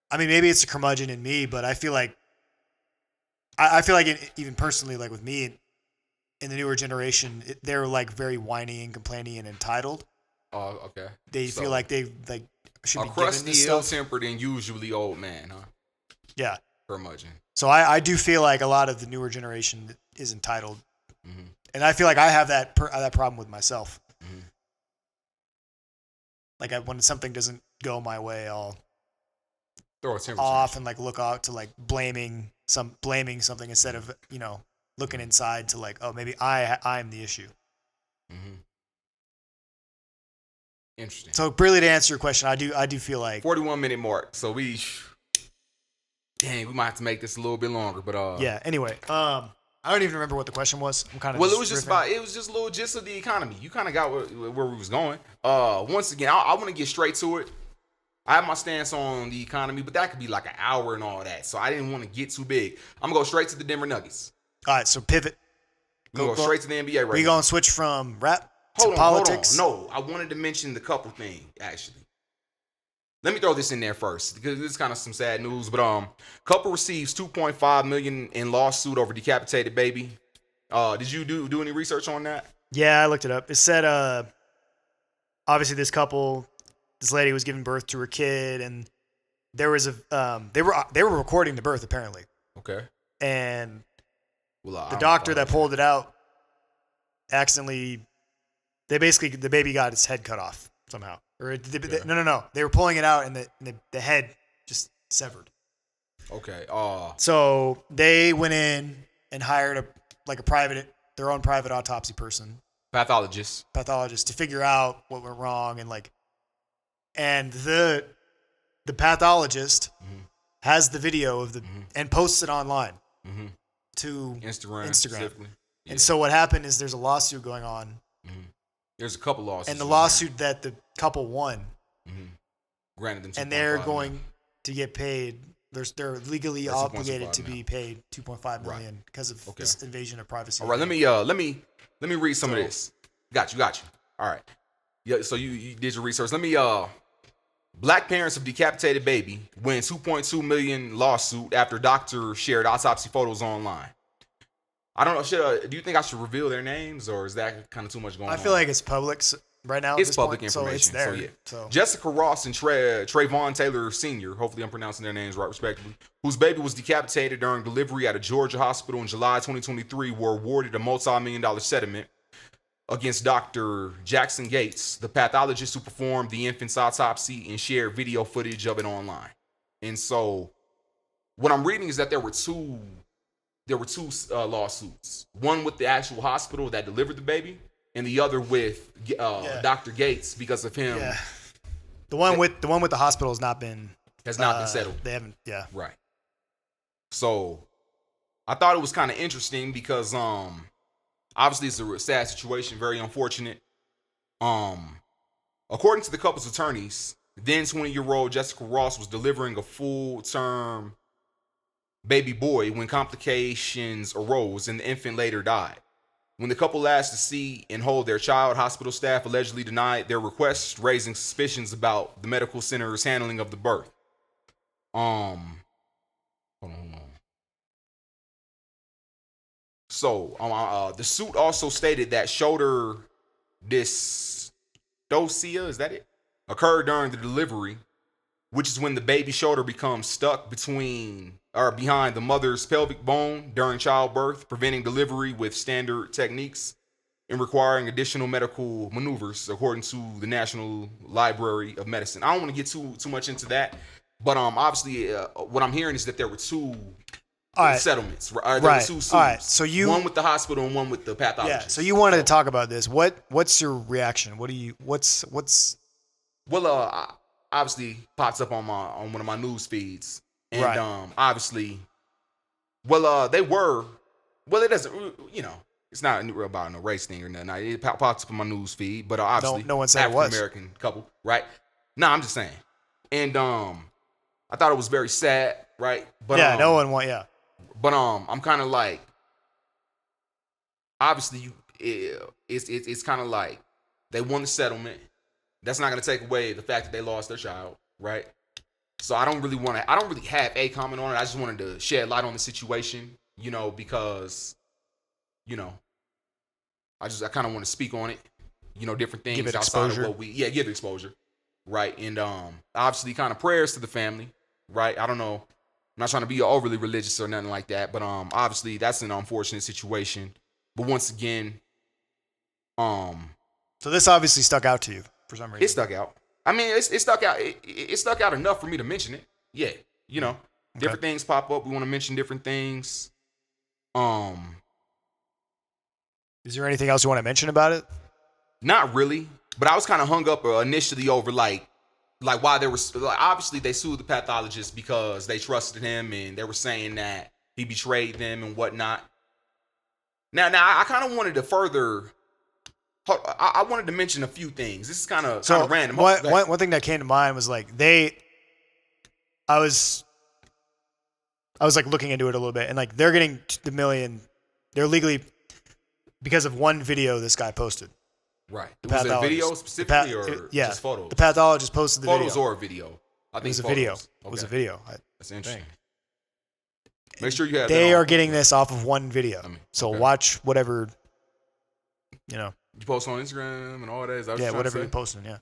I mean, maybe it's a curmudgeon in me, but I feel like even personally, like with me in the newer generation, they're like very whiny and complaining and entitled. Oh, okay. They feel like they should be given this crusty, stuff. ill-tempered, and usually old man, huh? Yeah. Curmudgeon. So I do feel like a lot of the newer generation is entitled, Mm-hmm. and I feel like I have that problem with myself. Mm-hmm. Like when something doesn't go my way, I'll Throw a temper off and like look out to like blaming something instead of looking inside to like, oh, maybe I'm the issue. Mm-hmm. Interesting. So really, to answer your question, I do feel like 41-minute mark. So we might have to make this a little bit longer, but yeah. Anyway, I don't even remember what the question was. I'm kind of it was just a little gist of the economy. You kind of got where we was going. Once again, I want to get straight to it. I have my stance on the economy, but that could be like an hour and all that. So I didn't want to get too big. I'm gonna go straight to the Denver Nuggets. All right, so pivot. Go straight to the NBA right now. We gonna switch from rap to Hold politics? on. No, I wanted to mention the couple thing, actually. Let me throw this in there first, because this is kind of some sad news. But couple receives $2.5 million in lawsuit over decapitated baby. Did you do any research on that? Yeah, I looked it up. It said obviously this lady was giving birth to her kid, and there was they were recording the birth apparently. Okay. And Well, the doctor that pulled it out accidentally, the baby got its head cut off somehow. No. They were pulling it out, and the head just severed. Okay. So they went in and hired their own private autopsy person, pathologist to figure out what went wrong, and the pathologist has the video of and posts it online to Instagram. Yeah. And so what happened is there's a lawsuit going on. There's a couple lawsuits. And the lawsuit that the couple won, granted them, and they're going to get paid. They're legally obligated to be paid $2.5 million because of this invasion of privacy. All right, let me read some of this. Got you. All right. Yeah, so you did your research. Let me Black parents of decapitated baby win $2.2 million lawsuit after doctor shared autopsy photos online. I don't know. Do you think I should reveal their names, or is that kind of too much going on? I feel like it's public right now. It's public information. So it's there. So, yeah. So. Jessica Ross and Trayvon Taylor Sr., hopefully I'm pronouncing their names right, respectively, whose baby was decapitated during delivery at a Georgia hospital in July 2023, were awarded a multi-million-dollar settlement against Dr. Jackson Gates, the pathologist who performed the infant's autopsy and shared video footage of it online. And so what I'm reading is that there were two lawsuits. One with the actual hospital that delivered the baby, and the other with Dr. Gates because of him. Yeah. The one with the hospital has not been settled. They haven't. Yeah. Right. So I thought it was kind of interesting because obviously it's a sad situation, very unfortunate. According to the couple's attorneys, then 20-year-old Jessica Ross was delivering a full-term baby boy when complications arose and the infant later died. When the couple asked to see and hold their child, hospital staff allegedly denied their request, raising suspicions about the medical center's handling of the birth. Hold on. So, the suit also stated that shoulder dystocia, is that it? Occurred during the delivery, which is when the baby's shoulder becomes stuck behind the mother's pelvic bone during childbirth, preventing delivery with standard techniques and requiring additional medical maneuvers, according to the National Library of Medicine. I don't want to get too much into that, but obviously, what I'm hearing is that there were two settlements. There were two suits. All right. So one with the hospital and one with the pathologist. Yeah. So you wanted to talk about this. What's your reaction? What's Well, obviously pops up on one of my news feeds, and obviously Well, they were. Well, it doesn't. It's not about no race thing or nothing. It pops up in my news feed, but obviously, no one said it was. African American couple, right? No, I'm just saying. And I thought it was very sad, right? But yeah, no one want. Yeah. But I'm kind of like, obviously, it's kind of like they won the settlement. That's not gonna take away the fact that they lost their child, right? So I don't really have a comment on it. I just wanted to shed light on the situation, because, I kind of want to speak on it, different things give it outside exposure. of what give it exposure, right? And obviously, kind of prayers to the family, right? I don't know, I'm not trying to be overly religious or nothing like that, but obviously that's an unfortunate situation. But once again, so this obviously stuck out to you for some reason. it stuck out. I mean, it stuck out. It stuck out enough for me to mention it. Yeah, different things pop up. We want to mention different things. Is there anything else you want to mention about it? Not really, but I was kind of hung up initially over like why there was obviously they sued the pathologist because they trusted him and they were saying that he betrayed them and whatnot. Now I kind of wanted to further. I wanted to mention a few things. This is kind of random. One thing that came to mind was like I was like looking into it a little bit, and like they're getting the million. They're legally because of one video this guy posted. Right. Was it a video specifically or just photos? The pathologist posted the photos video. Or a video. I think it was photos. a video. Okay. It was a video. That's interesting. Make sure you have. They are getting this off of one video. So watch whatever. You post on Instagram and all that. Is that what whatever you're posting. Yeah.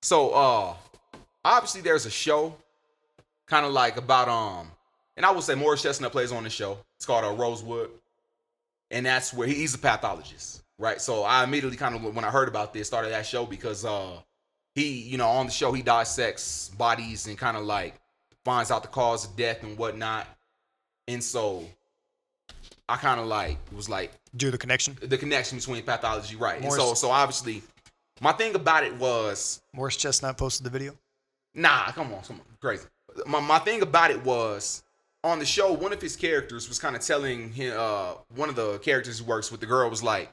So obviously there's a show, kind of like about and I would say Morris Chestnut plays on the show. It's called Rosewood, and that's where he's a pathologist, right? So I immediately kind of, when I heard about this, started that show because he, on the show he dissects bodies and kind of like finds out the cause of death and whatnot, and so I kind of like was like do the connection between pathology, right? And so obviously my thing about it was Morris Chestnut posted the video. Nah, come on, crazy. My thing about it was on the show, one of his characters was kind of telling him, one of the characters who works with the girl was like,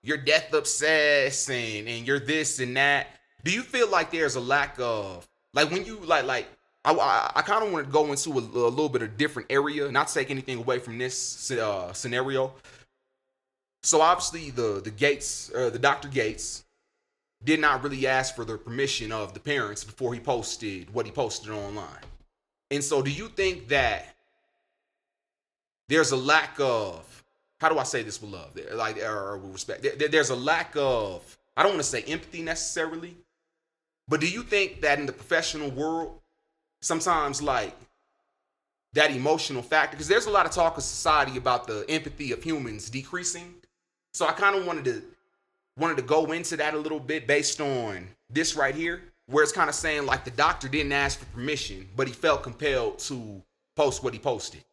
"You're death obsessed and you're this and that." Do you feel like there's a lack of like when you like I kind of want to go into a little bit of different area, not to take anything away from this scenario. So obviously the Gates, the Dr. Gates, did not really ask for the permission of the parents before he posted what he posted online. And so do you think that there's a lack of, how do I say this with love, like, or with respect? There's a lack of, I don't want to say empathy necessarily, but do you think that in the professional world, sometimes like that emotional factor, because there's a lot of talk in society about the empathy of humans decreasing. So I kind of wanted to go into that a little bit based on this right here, where it's kind of saying like the doctor didn't ask for permission, but he felt compelled to post what he posted.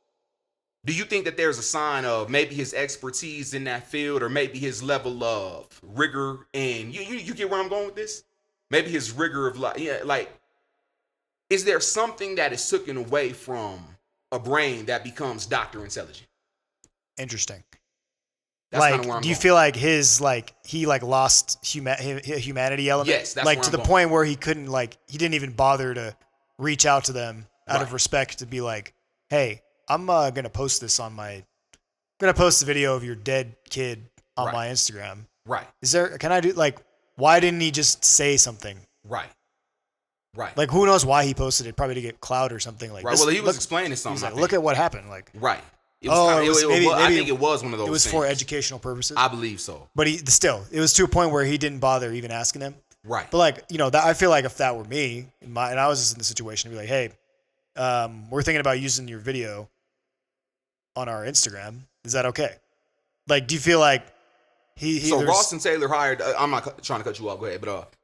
Do you think that there's a sign of maybe his expertise in that field, or maybe his level of rigor? And you get where I'm going with this? Maybe his rigor of like, is there something that is taken away from a brain that becomes doctor intelligent? Interesting. That's like, do you feel like he lost humanity element? Yes, that's like where to I'm the going. point where he couldn't he didn't even bother to reach out to them out of respect to be like, hey, I'm gonna post the video of your dead kid on my Instagram. Right. Can I do why didn't he just say something? Right. Like who knows why he posted it? Probably to get clout or something like. Right. Well, he was explaining something. He's like, look at what happened. Like. Right. It was, maybe I think it was one of those. It was things. for educational purposes. I believe so. But it was to a point where he didn't bother even asking them. Right. But that I feel like if that were me, and I was just in the situation, I'd be like, hey, we're thinking about using your video on our Instagram. Is that okay? Like, do you feel like So Ross and Taylor hired. I'm not trying to cut you off. Go ahead, but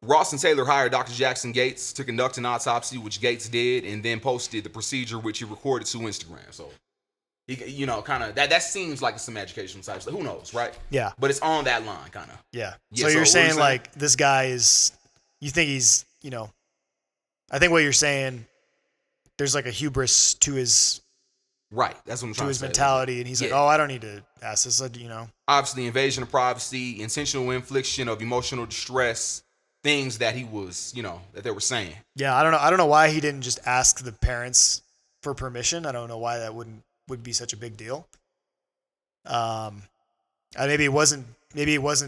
Ross and Taylor hired Dr. Jackson Gates to conduct an autopsy, which Gates did, and then posted the procedure, which he recorded to Instagram. So. He, kind of that seems like some educational type stuff. Who knows, right? Yeah. But it's on that line, kind of. Yeah. So you're saying like this guy is, you think he's, I think what you're saying, there's like a hubris to his Right. That's what I'm to trying to his say. mentality, and he's like, Yeah. "Oh, I don't need to ask this." Obviously, invasion of privacy, intentional infliction of emotional distress, things that he was, that they were saying. Yeah, I don't know. I don't know why he didn't just ask the parents for permission. I don't know why that would be such a big deal. Maybe it wasn't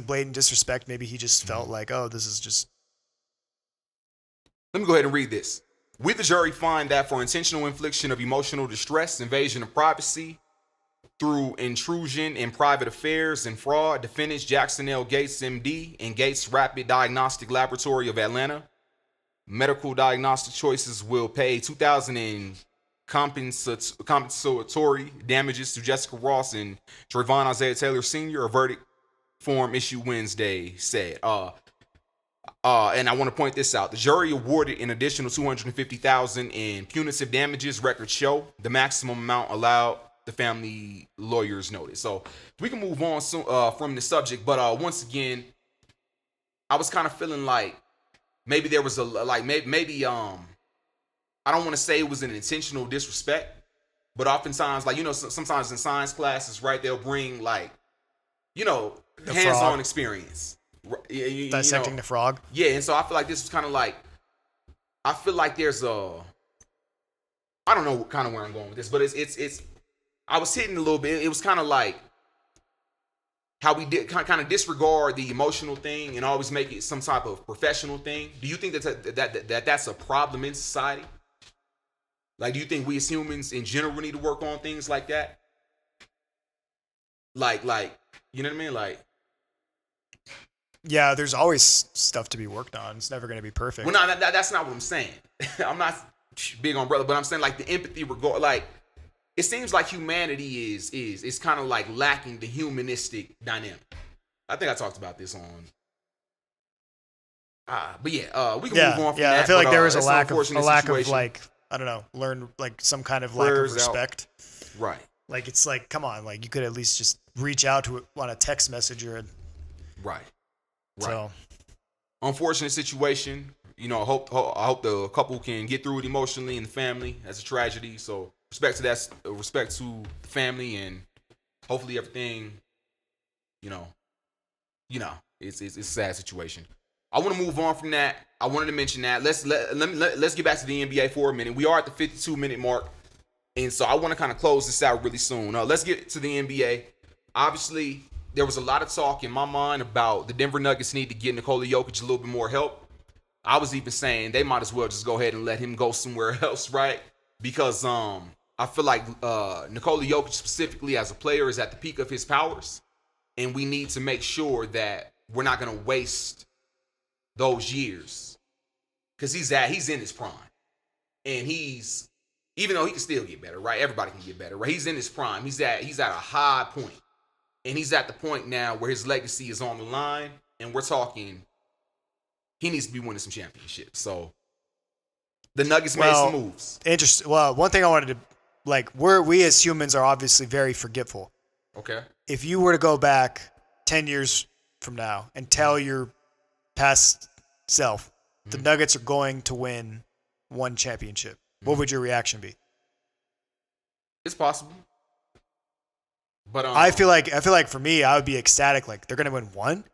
blatant disrespect. Maybe he just felt like, oh, this is just. Let me go ahead and read this. We, the jury, find that for intentional infliction of emotional distress, invasion of privacy, through intrusion in private affairs and fraud, defendants Jackson L. Gates, MD, and Gates Rapid Diagnostic Laboratory of Atlanta, Medical Diagnostic Choices will pay $2,000 in compensatory damages to Jessica Ross and Trayvon Isaiah Taylor Sr. A verdict form issued Wednesday said. And I want to point this out. The jury awarded an additional $250,000 in punitive damages. Records show the maximum amount allowed. The family lawyers noted. So we can move on from the subject. But once again, I was kind of feeling like maybe there was maybe I don't want to say it was an intentional disrespect, but oftentimes, sometimes in science classes, right, they'll bring hands-on experience. Dissecting the frog. Yeah, and so I feel like this was kind of like, I feel like there's I don't know kind of where I'm going with this, but it's I was hitting a little bit. It was kind of like how we did kind of disregard the emotional thing and always make it some type of professional thing. Do you think that's a problem in society? Like, do you think we as humans in general need to work on things like that? Like, you know what I mean? Like, yeah, there's always stuff to be worked on. It's never going to be perfect. well, no, that's not what I'm saying. I'm not big on brother, but I'm saying like the empathy regard, like it seems like humanity is kind of like lacking the humanistic dynamic. I think I talked about this on. But yeah, we can move on from that. Yeah, I feel like there was a lack of situation. like, I don't know, learn like some kind of lack of respect. Right. Like, it's like, come on, like you could at least just reach out to it on a text message or right. So, unfortunate situation. I hope the couple can get through it emotionally and the family. That's a tragedy. So respect to the family, and hopefully everything, it's a sad situation. I want to move on from that. I wanted to mention that. Let's get back to the NBA for a minute. We are at the 52-minute mark, and so I want to kind of close this out really soon. Let's get to the NBA. Obviously, there was a lot of talk in my mind about the Denver Nuggets need to get Nikola Jokic a little bit more help. I was even saying they might as well just go ahead and let him go somewhere else, right? Because I feel like Nikola Jokic specifically as a player is at the peak of his powers, and we need to make sure that we're not going to waste those years, because he's in his prime, and even though he can still get better, right? Everybody can get better, right? He's in his prime. He's at a high point, and he's at the point now where his legacy is on the line, and we're talking he needs to be winning some championships. So the Nuggets made some moves. Interesting. Well, one thing I wanted to we as humans are obviously very forgetful. Okay. If you were to go back 10 years from now and tell your past self the Nuggets are going to win one championship, what would your reaction be? It's possible, but I feel like for me, I would be ecstatic. Like, they're going to win one.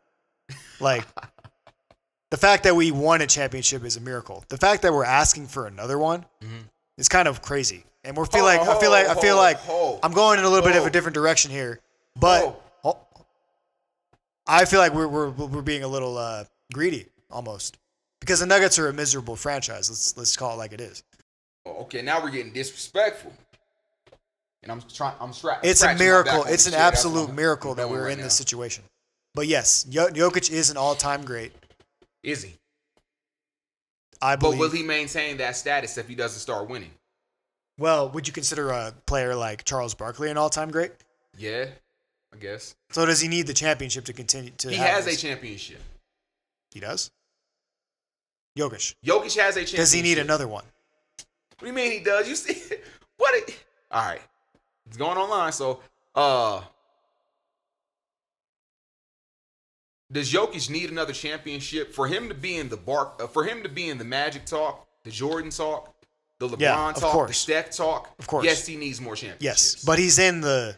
Like, the fact that we won a championship is a miracle. The fact that we're asking for another one is kind of crazy. And I feel like I'm going in a little bit of a different direction here, but I feel like we're being a little greedy almost, because the Nuggets are a miserable franchise. Let's call it like it is. Okay, now we're getting disrespectful, and It's a miracle. It's an absolute miracle that we're in this situation. But yes, Jokic is an all-time great. Is he? I believe. But will he maintain that status if he doesn't start winning? Well, would you consider a player like Charles Barkley an all-time great? Yeah, I guess. So does he need the championship to continue to? He has a championship. He does? Jokic has a championship. Does he need another one? What do you mean he does? You see what? All right, it's going online. So, does Jokic need another championship for him to be in the Magic talk, the Jordan talk? the LeBron Yeah, of talk, course. the Steph talk. Of course. Yes, he needs more championships. Yes, but he's in the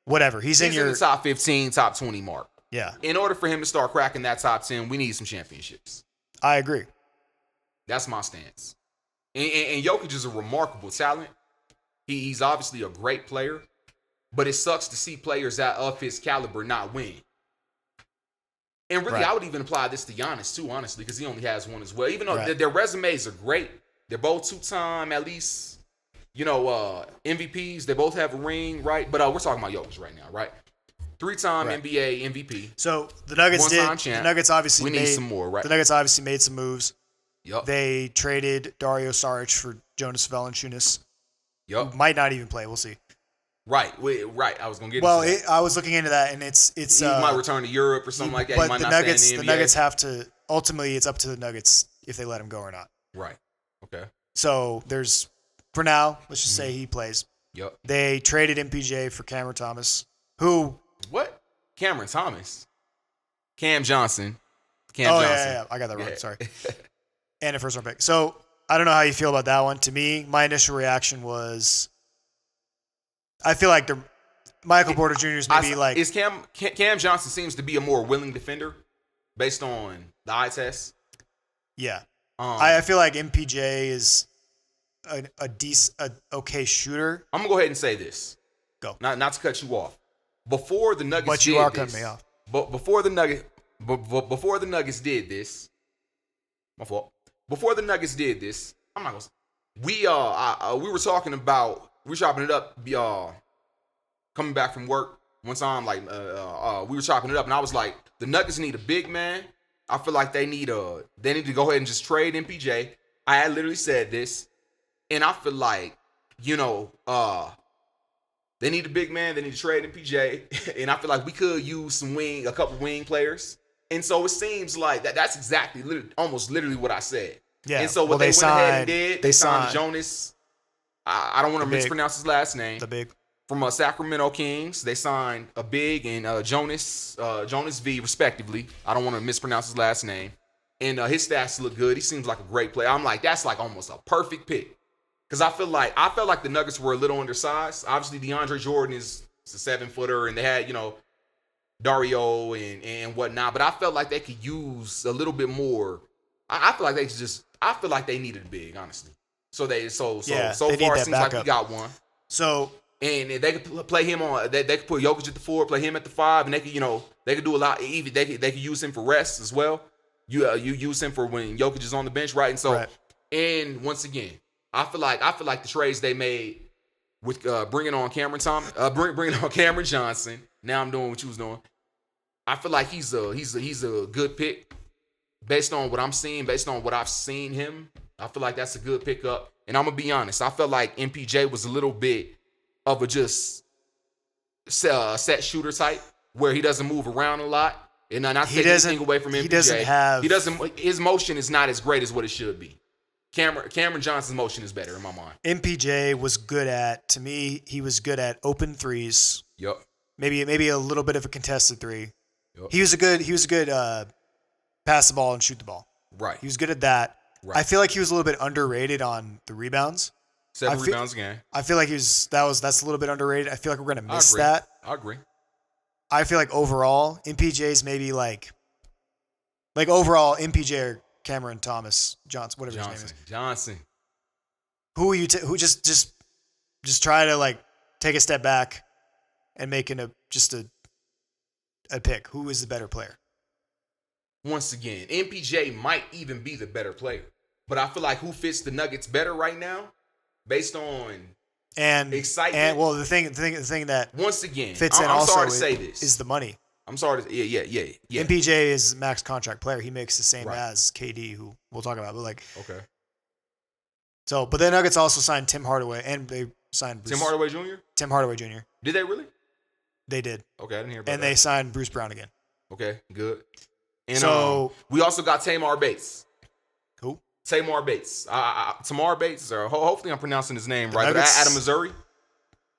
whatever. He's in your the top 15, top 20 mark. Yeah, In order for him to start cracking that top 10, we need some championships. I agree. That's my stance. And Jokic is a remarkable talent. He's obviously a great player, but it sucks to see players of his caliber not win. And really, Right. I would even apply this to Giannis too, honestly, because he only has one as well. Even though Right. their resumes are great, they're both two-time at least, MVPs. They both have a ring, right? But we're talking about Jokic right now, right? 3-time Right. NBA MVP. So the Nuggets One-time did. champ. The Nuggets obviously We made need some more, right? The Nuggets obviously made some moves. Yup. They traded Dario Saric for Jonas Valanciunas, who Yup. might not even play. We'll see. Right. Right. I was gonna get. Well, into that. I was looking into that, and it's He might return to Europe or something like that. He But might the not Nuggets, stay in the the NBA. Nuggets have to ultimately. It's up to the Nuggets if they let him go or not. Right. Okay. So there's, for now, let's just Mm-hmm. say he plays. Yep. They traded MPJ for Cameron Thomas, who. What? Cameron Thomas. Cam Johnson. Oh Johnson. yeah, I got that wrong. Yeah. Sorry. And a first round pick. So I don't know how you feel about that one. To me, my initial reaction was, I feel like Michael Porter Jr. is maybe like Is Cam Johnson seems to be a more willing defender based on the eye test. yeah. I I feel like MPJ is a decent, okay shooter. I'm gonna go ahead and say this. Go. Not to cut you off. Before the Nuggets, But you did are this, cutting me off. But before the Nuggets did this, my fault. Before the Nuggets did this, I'm not gonna. We were talking about chopping it up. Coming back from work one time, we were chopping it up, and I was like, the Nuggets need a big man. I feel like they need to go ahead and just trade MPJ. I had literally said this, and I feel like, they need a big man. They need to trade MPJ, and I feel like we could use a couple wing players. And so it seems like that's exactly, almost literally what I said. Yeah. And so what they went ahead and did, they signed Jonas. I don't want to mispronounce his last name. The big. From Sacramento Kings. They signed a big and Jonas V, respectively. I don't want to mispronounce his last name. And his stats look good. He seems like a great player. I'm like, that's like almost a perfect pick. Because I felt like the Nuggets were a little undersized. Obviously, DeAndre Jordan is a 7-footer, and they had, Dario and whatnot. But I felt like they could use a little bit more. I feel like they needed a big, honestly. So far it seems like we got one. So and they could play him on. They could put Jokic at the 4, play him at the 5, and they could do a lot. Even they could use him for rest as well. You use him for when Jokic is on the bench, right? And so, and once again, I feel like the trades they made with bringing on Cameron Johnson. Now I'm doing what you was doing. I feel like he's a good pick based on what I'm seeing, based on what I've seen him. I feel like that's a good pickup. And I'm gonna be honest, I felt like MPJ was a little bit of a just set shooter type where he doesn't move around a lot. And not taking anything away from MPJ. His motion is not as great as what it should be. Cameron Johnson's motion is better in my mind. MPJ was good at he was good at open threes. Yep. Maybe a little bit of a contested three. Yep. He was a good pass the ball and shoot the ball. Right. He was good at that. Right. I feel like he was a little bit underrated on the rebounds. 7 rebounds a game. I feel like that's a little bit underrated. I feel like we're gonna miss that. I agree. I feel like overall MPJ's maybe like overall MPJ or Cameron Thomas Johnson, whatever his name is. Johnson. Who are you? Who just try to like take a step back and making a pick. Who is the better player? Once again, MPJ might even be the better player, but I feel like who fits the Nuggets better right now, based on excitement. And well, the thing that once again fits I'm in also sorry to say this is the money. I'm sorry to yeah. MPJ is a max contract player. He makes the same Right. as KD, who we'll talk about. But okay. So, but the Nuggets also signed Tim Hardaway, and they signed Tim Hardaway Jr. Tim Hardaway Jr. Did they really? They did. Okay, I didn't hear about And that. they signed Bruce Brown again. Okay, good. And So we also got Tamar Bates. Who? Tamar Bates. Tamar Bates, or hopefully I'm pronouncing his name right. But Nuggets- out of Missouri.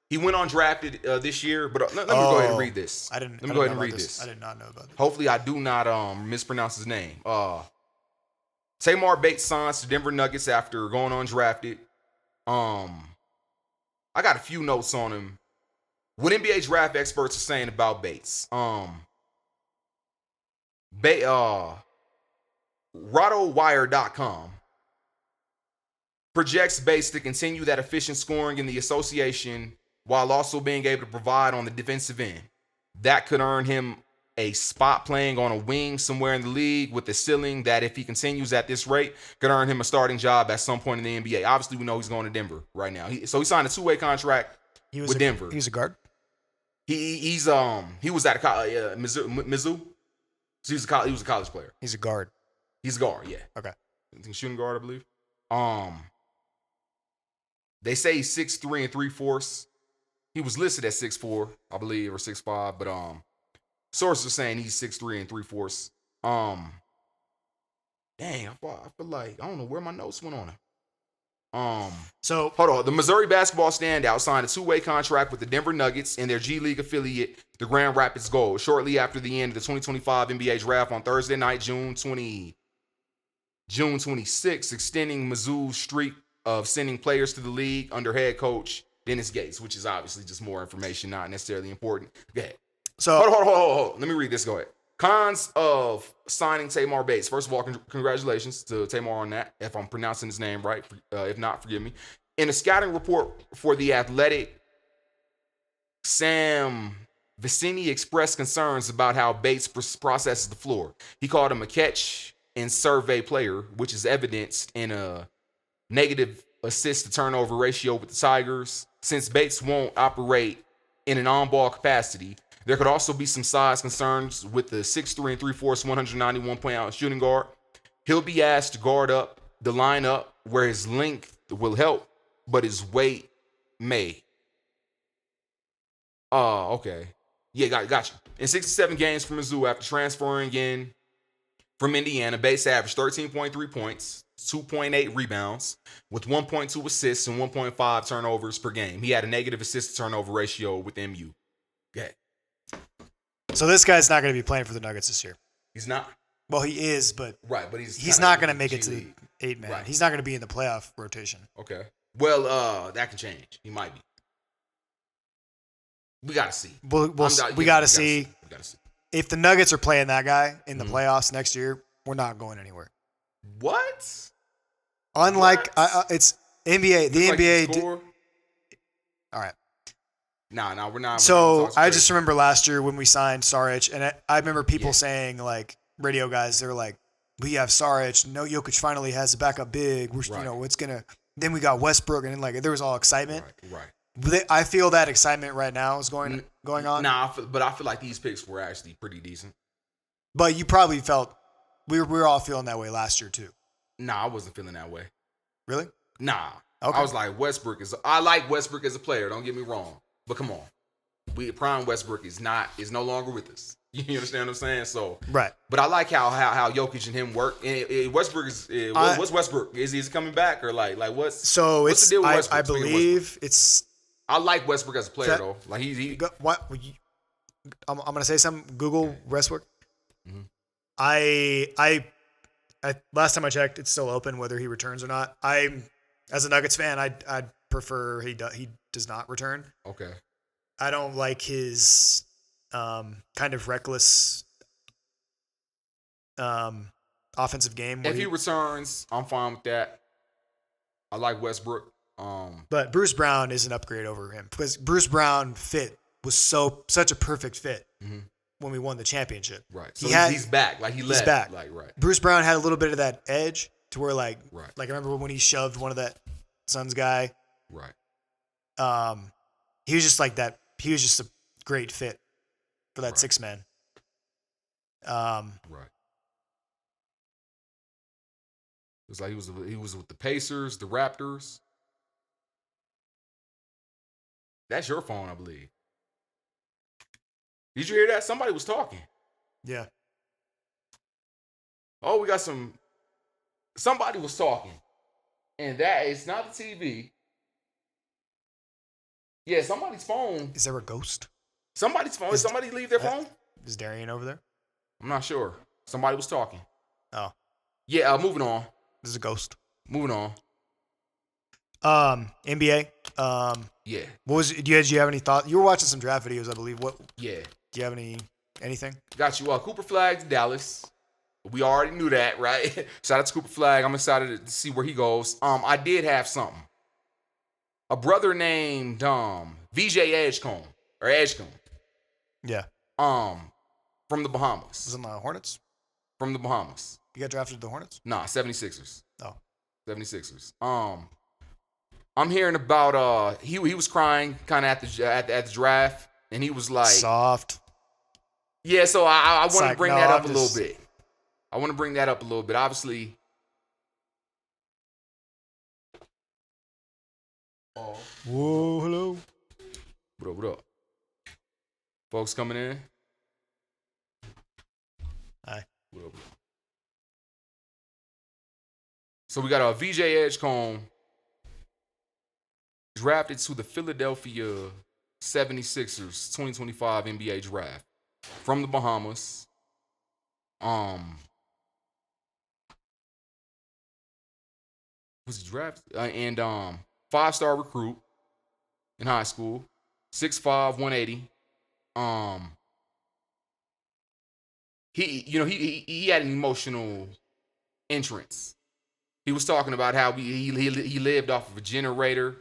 He went undrafted this year, but let me go ahead and read this. I didn't. Let me go ahead and read this. this. I did not know about this. Hopefully I do not mispronounce his name. Tamar Bates signs to Denver Nuggets after going undrafted. I got a few notes on him. What NBA draft experts are saying about Bates. RotoWire.com projects Bates to continue that efficient scoring in the association while also being able to provide on the defensive end. That could earn him a spot playing on a wing somewhere in the league with the ceiling that if he continues at this rate, could earn him a starting job at some point in the NBA. Obviously, we know he's going to Denver right now. So he signed a 2-way contract with Denver. He's a guard? He was at Mizzou. So he was a college player. He's a guard. He's a guard, yeah. Okay. I think shooting guard, I believe. They say he's 6'3" and 3/4. He was listed at 6'4", I believe, or 6'5", but sources are saying he's 6'3" and 3/4. Dang, I feel like I don't know where my notes went on him. So hold on. The Missouri basketball standout signed a 2-way contract with the Denver Nuggets and their G League affiliate, the Grand Rapids Gold, shortly after the end of the 2025 NBA draft on Thursday night, June 26, extending Mizzou's streak of sending players to the league under head coach Dennis Gates, which is obviously just more information, not necessarily important. Go ahead. So hold. Let me read this. Go ahead. Cons of signing Tamar Bates. First of all, congratulations to Tamar on that, if I'm pronouncing his name right. If not, forgive me. In a scouting report for The Athletic, Sam Vicini expressed concerns about how Bates processes the floor. He called him a catch and survey player, which is evidenced in a negative assist to turnover ratio with the Tigers. Since Bates won't operate in an on-ball capacity, there could also be some size concerns with the 6'3" and 3/4", 191-pound shooting guard. He'll be asked to guard up the lineup where his length will help, but his weight may. Okay. Yeah, got you. In 67 games for Mizzou after transferring in from Indiana, Bates averaged 13.3 points, 2.8 rebounds, with 1.2 assists and 1.5 turnovers per game. He had a negative assist-to-turnover ratio with MU. Okay. So this guy's not going to be playing for the Nuggets this year. He's not? Well, he is, but right, but he's not going to make it to the 8-man. Right. He's not going to be in the playoff rotation. Okay. Well, that can change. He might be. We got to see. We got to see. If the Nuggets are playing that guy in the playoffs next year, we're not going anywhere. What? Unlike it's NBA. The NBA. All right. No, we're not. So I just remember last year when we signed Saric, and I remember people saying, like, radio guys, they're like, we have Saric. No, Jokic finally has a backup big. We're, it's gonna. Then we got Westbrook, and then, like, there was all excitement. Right. I feel that excitement right now is going on. But I feel like these picks were actually pretty decent. But you probably felt we were all feeling that way last year too. Nah, I wasn't feeling that way. Really? Nah. Okay. I was like, I like Westbrook as a player. Don't get me wrong. But come on, Prime Westbrook is no longer with us. You understand what I'm saying? So right. But I like how Jokic and him work. And Westbrook is what's Westbrook? Is he coming back or like what's the deal with Westbrook? I believe it's. I like Westbrook as a player though. Like what? I'm gonna say something. Google Westbrook. Mm-hmm. I last time I checked, it's still open whether he returns or not. As a Nuggets fan, I'd prefer he does not return. Okay. I don't like his kind of reckless offensive game. If he returns, I'm fine with that. I like Westbrook. But Bruce Brown is an upgrade over him because Bruce Brown was such a perfect fit when we won the championship. Right. So he's back. Like he's back. Like right. Bruce Brown had a little bit of that edge to where like I remember when he shoved one of that Suns guy. Right. He was just like that. He was just a great fit for that 6-man. Right. It was like he was with the Pacers, the Raptors. That's your phone, I believe. Did you hear that? Somebody was talking. Yeah. Oh, we got somebody was talking. And that is not the TV. Yeah, somebody's phone. Is there a ghost? Somebody's phone. Did somebody leave their phone? Is Darian over there? I'm not sure. Somebody was talking. Oh. Yeah, moving on. This is a ghost. Moving on. NBA. Yeah. What was? Did you have any thought? You were watching some draft videos, I believe. What? Yeah. Do you have anything? Got you. Cooper Flag to Dallas. We already knew that, right? Shout out to Cooper Flag. I'm excited to see where he goes. I did have something. A brother named VJ Edgecombe or Edgecombe. Yeah. From the Bahamas. Was it the Hornets? From the Bahamas. You got drafted to the Hornets? Nah, 76ers. Oh. 76ers. I'm hearing about he was crying kind of at the draft, and he was like soft. Yeah, so I want to bring that up a little bit. Obviously. Oh. Whoa, hello. What up? Folks coming in? Hi. What up? So we got a VJ Edgecombe drafted to the Philadelphia 76ers 2025 NBA draft from the Bahamas. Was he drafted? And 5-star recruit in high school, 6'5", 180. He had an emotional entrance. He was talking about how he lived off of a generator.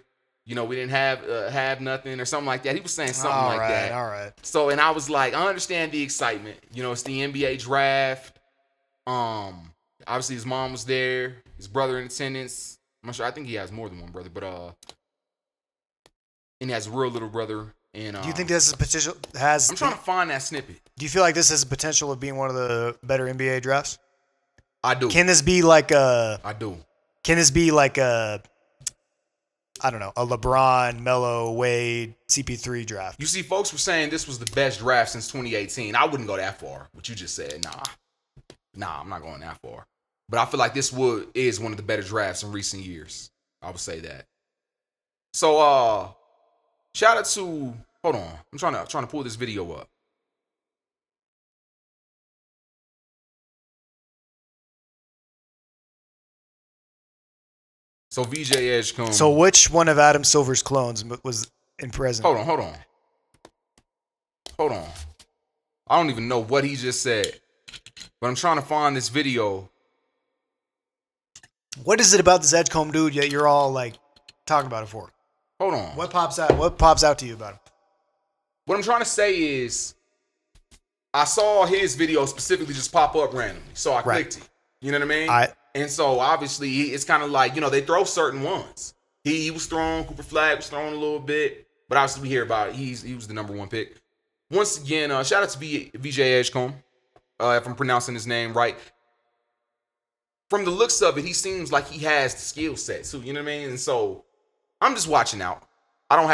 We didn't have nothing or something like that. He was saying something like that. All right. So, and I was like, I understand the excitement. It's the NBA draft. Obviously his mom was there. His brother in attendance. I'm not sure. I think he has more than one brother, but and he has a real little brother. And do you think this is potential? I'm trying to find that snippet. Do you feel like this has the potential of being one of the better NBA drafts? I do. Can this be like a? I do. Can this be like a? I don't know, a LeBron, Melo, Wade, CP3 draft. You see, folks were saying this was the best draft since 2018. I wouldn't go that far. What you just said, nah, I'm not going that far. But I feel like this is one of the better drafts in recent years. I would say that. So, shout out to. Hold on, I'm trying to pull this video up. So VJ Edgecombe. So which one of Adam Silver's clones was in present? Hold on. I don't even know what he just said. But I'm trying to find this video. What is it about this Edgecombe dude yet you're all like talking about it for? Hold on. What pops out to you about him? What I'm trying to say is I saw his video specifically just pop up randomly. So I clicked it. You know what I mean? And so obviously it's kind of like, they throw certain ones. He was thrown, Cooper Flag was thrown a little bit, but obviously we hear about it. He was the number one pick. Once again, shout out to VJ Edgecombe, if I'm pronouncing his name right. From the looks of it, he seems like he has the skill set too. You know what I mean? And so I'm just watching out. I don't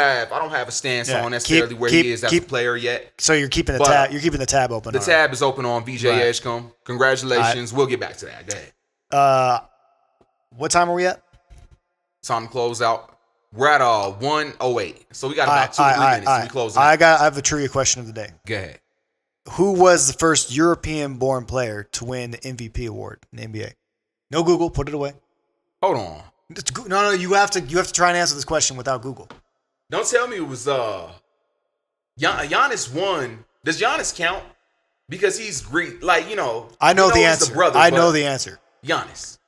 have a stance on necessarily where he is as a player yet. So you're keeping the tab. You're keeping the tab open. The tab is open on VJ Edgecombe. Congratulations. We'll get back to that. Go ahead. What time are we at? Time to close out. We're at 1:08. So we got about 2 or 3 minutes. We close out. I have the trivia question of the day. Go ahead. Who was the first European-born player to win the MVP award in the NBA? No Google. Put it away. Hold on. No. You have to try and answer this question without Google. Don't tell me it was Giannis won. Does Giannis count? Because he's Greek. Like, I know the answer. I know the answer. Giannis.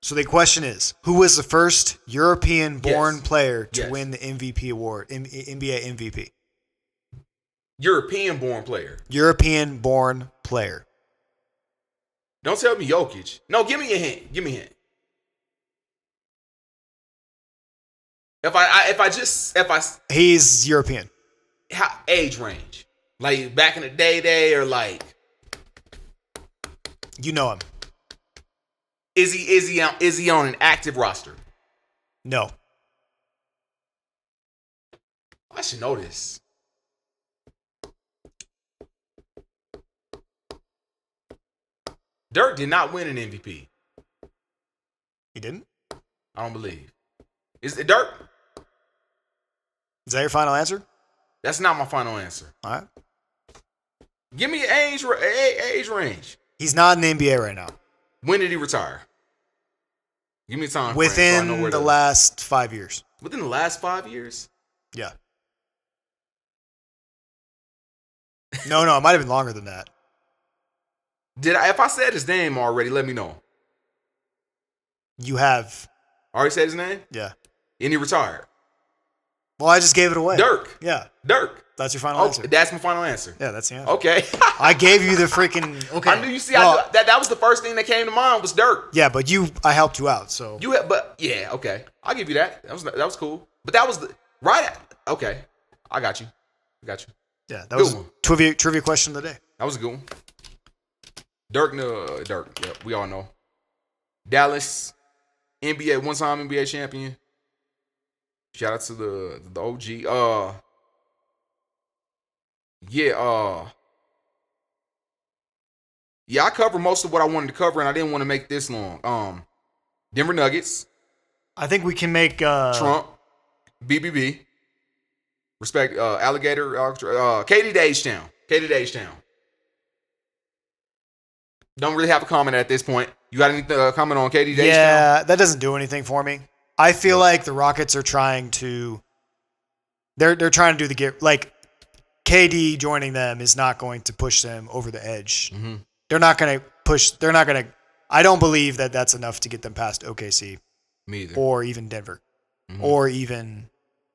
So the question is, who was the first European-born player to win the MVP award, NBA MVP? European-born player. European-born player. Don't tell me Jokic. No, give me a hint. He's European. Age range, like back in the day, or like, you know him. Is he on an active roster? No. I should know this. Dirk did not win an MVP. He didn't? I don't believe. Is it Dirk? Is that your final answer? That's not my final answer. All right. Give me an age range. He's not in the NBA right now. When did he retire? Give me a time frame so I know within where the last 5 years. Within the last 5 years? Yeah. No, it might have been longer than that. If I said his name already, let me know. You have. Already said his name? Yeah. And he retired. Well, I just gave it away. Dirk. Yeah. Dirk. That's your final answer. That's my final answer. Yeah, that's the answer. Okay. I gave you the freaking. Okay. I knew you see. That was the first thing that came to mind was Dirk. Yeah, but I helped you out, so. Okay. I'll give you that. That was cool. But that was okay. I got you. Yeah, that was a trivia question of the day. That was a good one. Dirk. Yeah, we all know. Dallas, NBA, one-time NBA champion. Shout out to the OG. Yeah, I covered most of what I wanted to cover, and I didn't want to make this long. Denver Nuggets. I think we can make Trump, BBB. Respect, Alligator, KD to H-Town. KD to H-Town. Don't really have a comment at this point. You got any comment on KD to H-Town? Yeah, that doesn't do anything for me. I feel like the Rockets are trying to. They're trying to do KD joining them is not going to push them over the edge. Mm-hmm. They're not going to push. They're not going to. I don't believe that that's enough to get them past OKC. Me either. Or even Denver, or even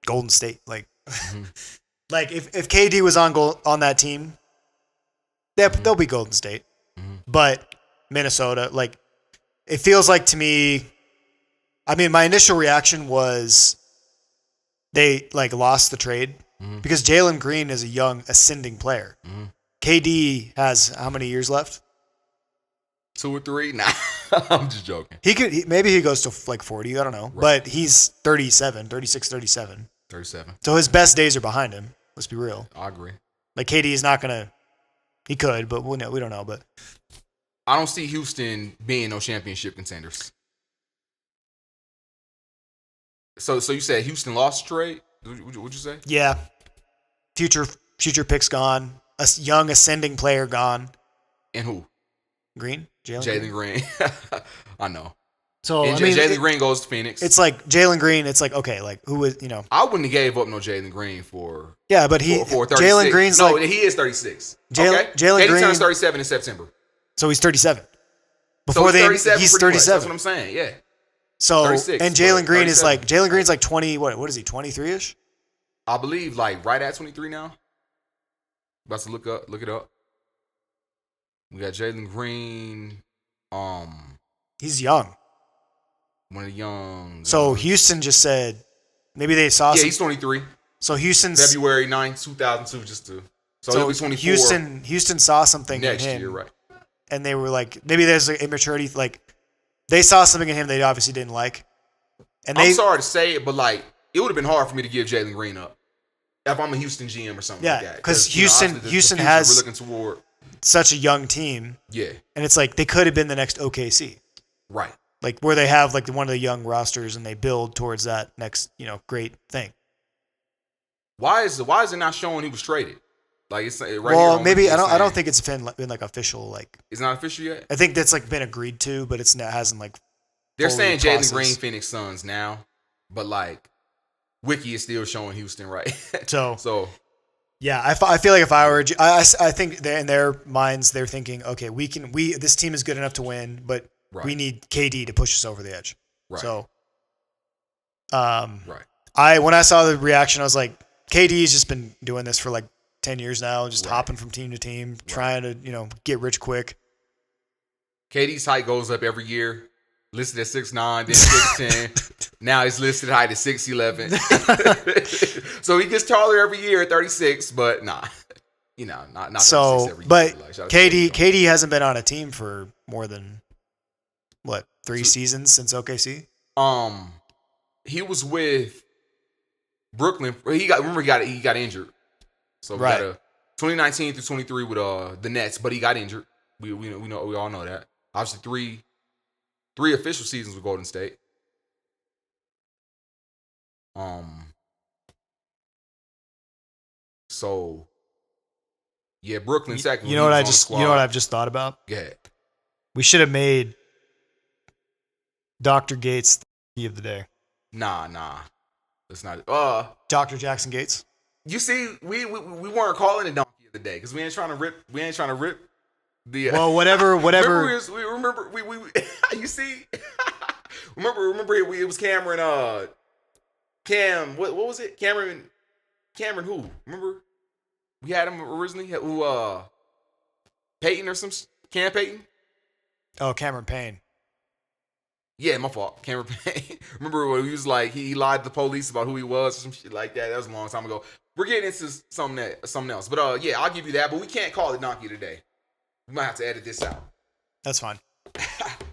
Golden State. Like if KD was on that team, they'll be Golden State. Mm-hmm. But Minnesota, it feels like to me. I mean, my initial reaction was they lost the trade because Jalen Green is a young ascending player. Mm-hmm. KD has how many years left? 2 or 3? Nah, I'm just joking. Maybe he goes to 40. I don't know, but he's 37, 36, 37. 37. So his best days are behind him. Let's be real. I agree. KD is not gonna. He could, but we don't know. But I don't see Houston being no championship contenders. So you said Houston lost trade? What'd you say? Yeah. Future picks gone. A young ascending player gone. And who? Green? Jalen Green. I know. So and Jalen Green goes to Phoenix. It's Jalen Green. It's okay. Who is I wouldn't have gave up no Jalen Green for. Yeah, but for Jalen Green's he is 36. Jalen Green turns 37 in September. So he's 37. Before he's 37. That's what I'm saying. Yeah. So and Jalen Green is Jalen Green's 20. What is he? 23ish. I believe right at 23 now. About to look it up. We got Jalen Green. He's young. One of the young. So Houston just said maybe they saw. Yeah, he's 23. So Houston's February 9th, 2002, just to. So he'll be 24. Houston saw something next in him, year, right? And they were maybe there's immaturity. They saw something in him they obviously didn't like. And I'm sorry to say it, but it would have been hard for me to give Jalen Green up if I'm a Houston GM or something like that. Because Houston has we're looking toward such a young team. Yeah, and it's they could have been the next OKC, right? Where they have one of the young rosters and they build towards that next great thing. Why is it not showing he was traded? It's right well, here maybe I don't think it's been official. It's not official yet. I think that's been agreed to, but it hasn't They're saying Jalen Green, Phoenix Suns now, but Wiki is still showing Houston, right? So yeah, I feel like if I were, I think in their minds they're thinking, okay, this team is good enough to win, but we need KD to push us over the edge. Right. So, right. When I saw the reaction, I was like, KD's just been doing this for 10 years now, just hopping from team to team, trying to get rich quick. KD's height goes up every year. Listed at 6'9", then 6'10". Now he's listed height at 6'11". So he gets taller every year at 36, but not 36 every year. But KD hasn't been on a team for more than 3 seasons since OKC. He was with Brooklyn. He got injured. So we got a 2019 through 23 with the Nets, but he got injured. We all know that. Obviously three official seasons with Golden State. So yeah, Brooklyn second. You know what I've just thought about? Go ahead. We should have made Dr. Gates, the donkey of the day. Nah. That's not. Dr. Jackson Gates. You see, we weren't calling it donkey of the day because we ain't trying to rip. We ain't trying to rip the. Well, whatever. Remember, we you see. remember it was Cameron. Cam. What was it? Cameron who? Remember? We had him originally. Who? Peyton or some Cam Peyton. Oh, Cameron Payne. Yeah, my fault. Cameron Payne. Remember when he was like he lied to the police about who he was or some shit like that? That was a long time ago. We're getting into something else. But yeah, I'll give you that. But we can't call it donkey today. We might have to edit this out. That's fine.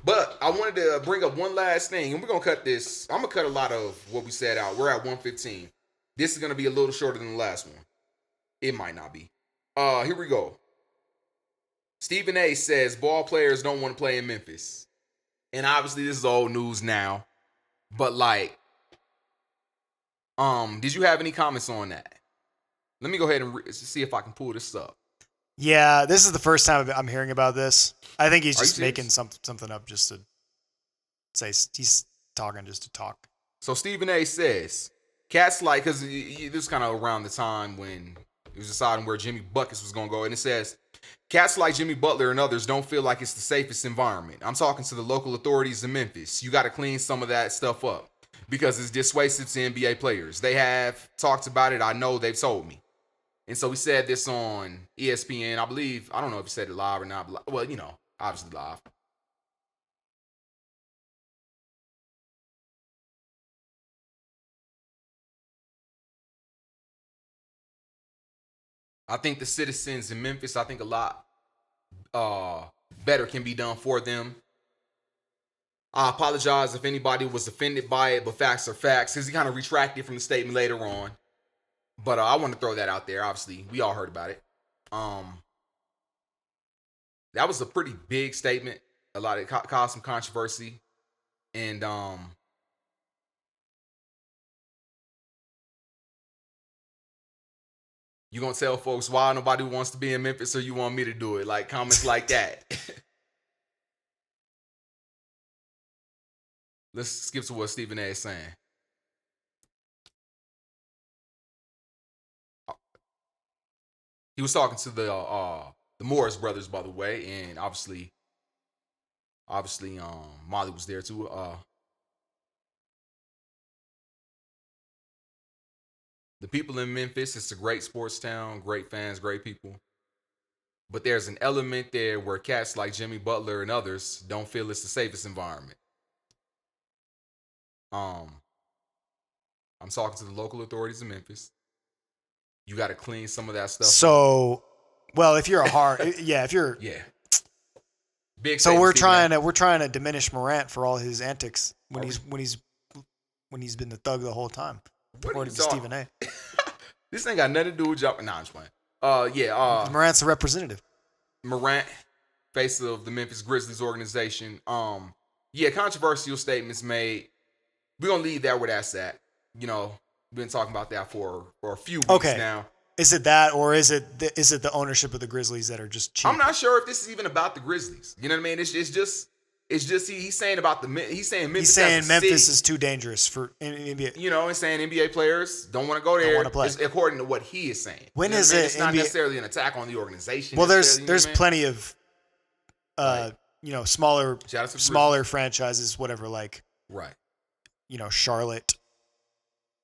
But I wanted to bring up one last thing, and we're gonna cut this. I'm gonna cut a lot of what we said out. We're at 1:15. This is gonna be a little shorter than the last one. It might not be. Here we go. Stephen A says ball players don't want to play in Memphis. And obviously this is old news now. But like, did you have any comments on that? Let me go ahead and see if I can pull this up. Yeah, this is the first time I'm hearing about this. I think he's Are you just making serious? something up just to say he's talking just to talk. So Stephen A says, cats like, because this was kind of around the time when it was deciding where Jimmy Buckets was going to go. And it says, cats like Jimmy Butler and others don't feel like it's the safest environment. I'm talking to the local authorities in Memphis. You got to clean some of that stuff up because it's dissuasive to NBA players. They have talked about it. I know they've told me. And so he said this on ESPN. I believe, I don't know if he said it live or not. Well, you know, obviously live. I think the citizens in Memphis, I think a lot better can be done for them. I apologize if anybody was offended by it, but facts are facts. Because he kind of retracted from the statement later on. But I want to throw that out there. Obviously, we all heard about it. That was a pretty big statement. A lot of it caused some controversy. And you gonna tell folks why nobody wants to be in Memphis, or you want me to do it? Like comments like that. Let's skip to what Stephen A is saying. He was talking to the Morris brothers, by the way, and obviously, Molly was there too. The people in Memphis, it's a great sports town, great fans, great people. But there's an element there where cats like Jimmy Butler and others don't feel it's the safest environment. I'm talking to the local authorities in Memphis. You got to clean some of that stuff. So, well, if you're if you're big. So we're trying to diminish Morant for all his antics when he's been the thug the whole time. According to Stephen A. This ain't got nothing to do with jumping. Nah, I'm just playing. Morant's the representative. Morant, face of the Memphis Grizzlies organization. Controversial statements made. We're gonna leave that where that's at. You know, we've been talking about that for a few weeks now. Is it that, or is it the ownership of the Grizzlies that are just cheap? I'm not sure if this is even about the Grizzlies. You know what I mean? It's just he's saying about Memphis. He's saying Memphis is too dangerous for NBA. You know, and saying NBA players don't want to go there. Don't want to play. According to what he is saying. When is it? It's not necessarily an attack on the organization. Well, there's plenty of smaller franchises, whatever, like right. Charlotte,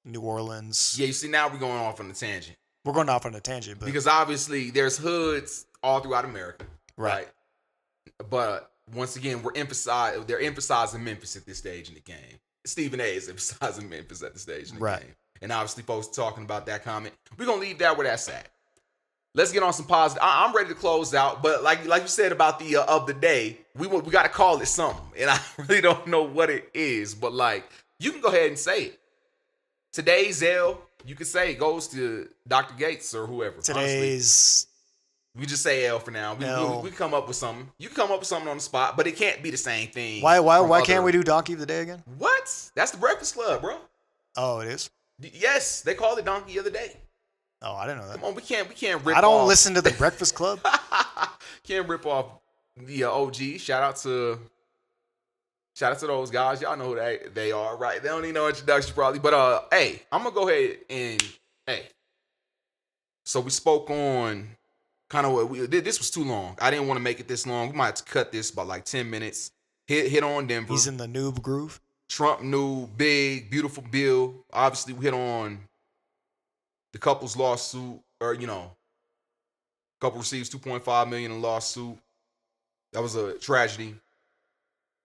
New Orleans. Yeah, you see, now we're going off on a tangent. We're going off on a tangent, but because obviously there's hoods all throughout America, right? But once again, they're emphasizing Memphis at this stage in the game. Stephen A is emphasizing Memphis at this stage in the game, and obviously folks talking about that comment. We're gonna leave that where that's at. Let's get on some positive. I'm ready to close out, but like you said about the of the day, we got to call it something, and I really don't know what it is, but like you can go ahead and say it. Today's L, you could say, goes to Dr. Gates or whoever. Today's... Honestly. We just say L for now. We come up with something. You can come up with something on the spot, but it can't be the same thing. Why can't we do Donkey of the Day again? What? That's the Breakfast Club, bro. Oh, it is? Yes, they call it Donkey of the Day. Oh, I didn't know that. Come on, we can't rip off. I don't listen to the Breakfast Club. Can't rip off the OG. Shout out to Shout out to those guys. Y'all know who they are, right? They don't need no introduction probably. But hey, I'm gonna go ahead and so we spoke on kind of what this was too long. I didn't want to make it this long. We might have to cut this by like 10 minutes. Hit on Denver. He's in the noob groove. Trump knew, big, beautiful bill. Obviously, we hit on the couple's lawsuit, or couple receives $2.5 million in lawsuit. That was a tragedy,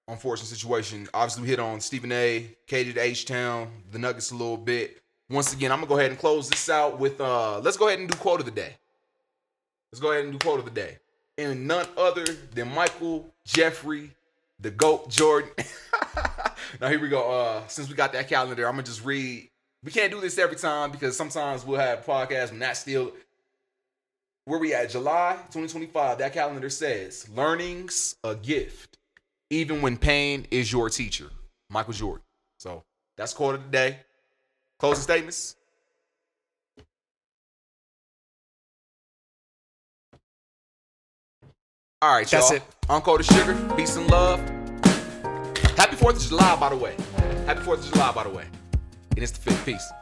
unfortunate situation. Obviously, we hit on Stephen A, Katie to H-Town, the Nuggets a little bit. Once again, I'm gonna go ahead and close this out with let's go ahead and do quote of the day. Let's go ahead and do quote of the day, and none other than Michael Jeffrey, the GOAT Jordan. Now here we go. Since we got that calendar, I'm gonna just read. We can't do this every time because sometimes we'll have podcasts and that's still where we at. July 2025. That calendar says, "Learning's a gift, even when pain is your teacher." Michael Jordan. So that's quote of the day. Closing statements. All right, y'all. That's it. Uncoated Sugar. Peace and love. Happy 4th of July, by the way. Happy 4th of July, by the way. And it's the 5th. Peace.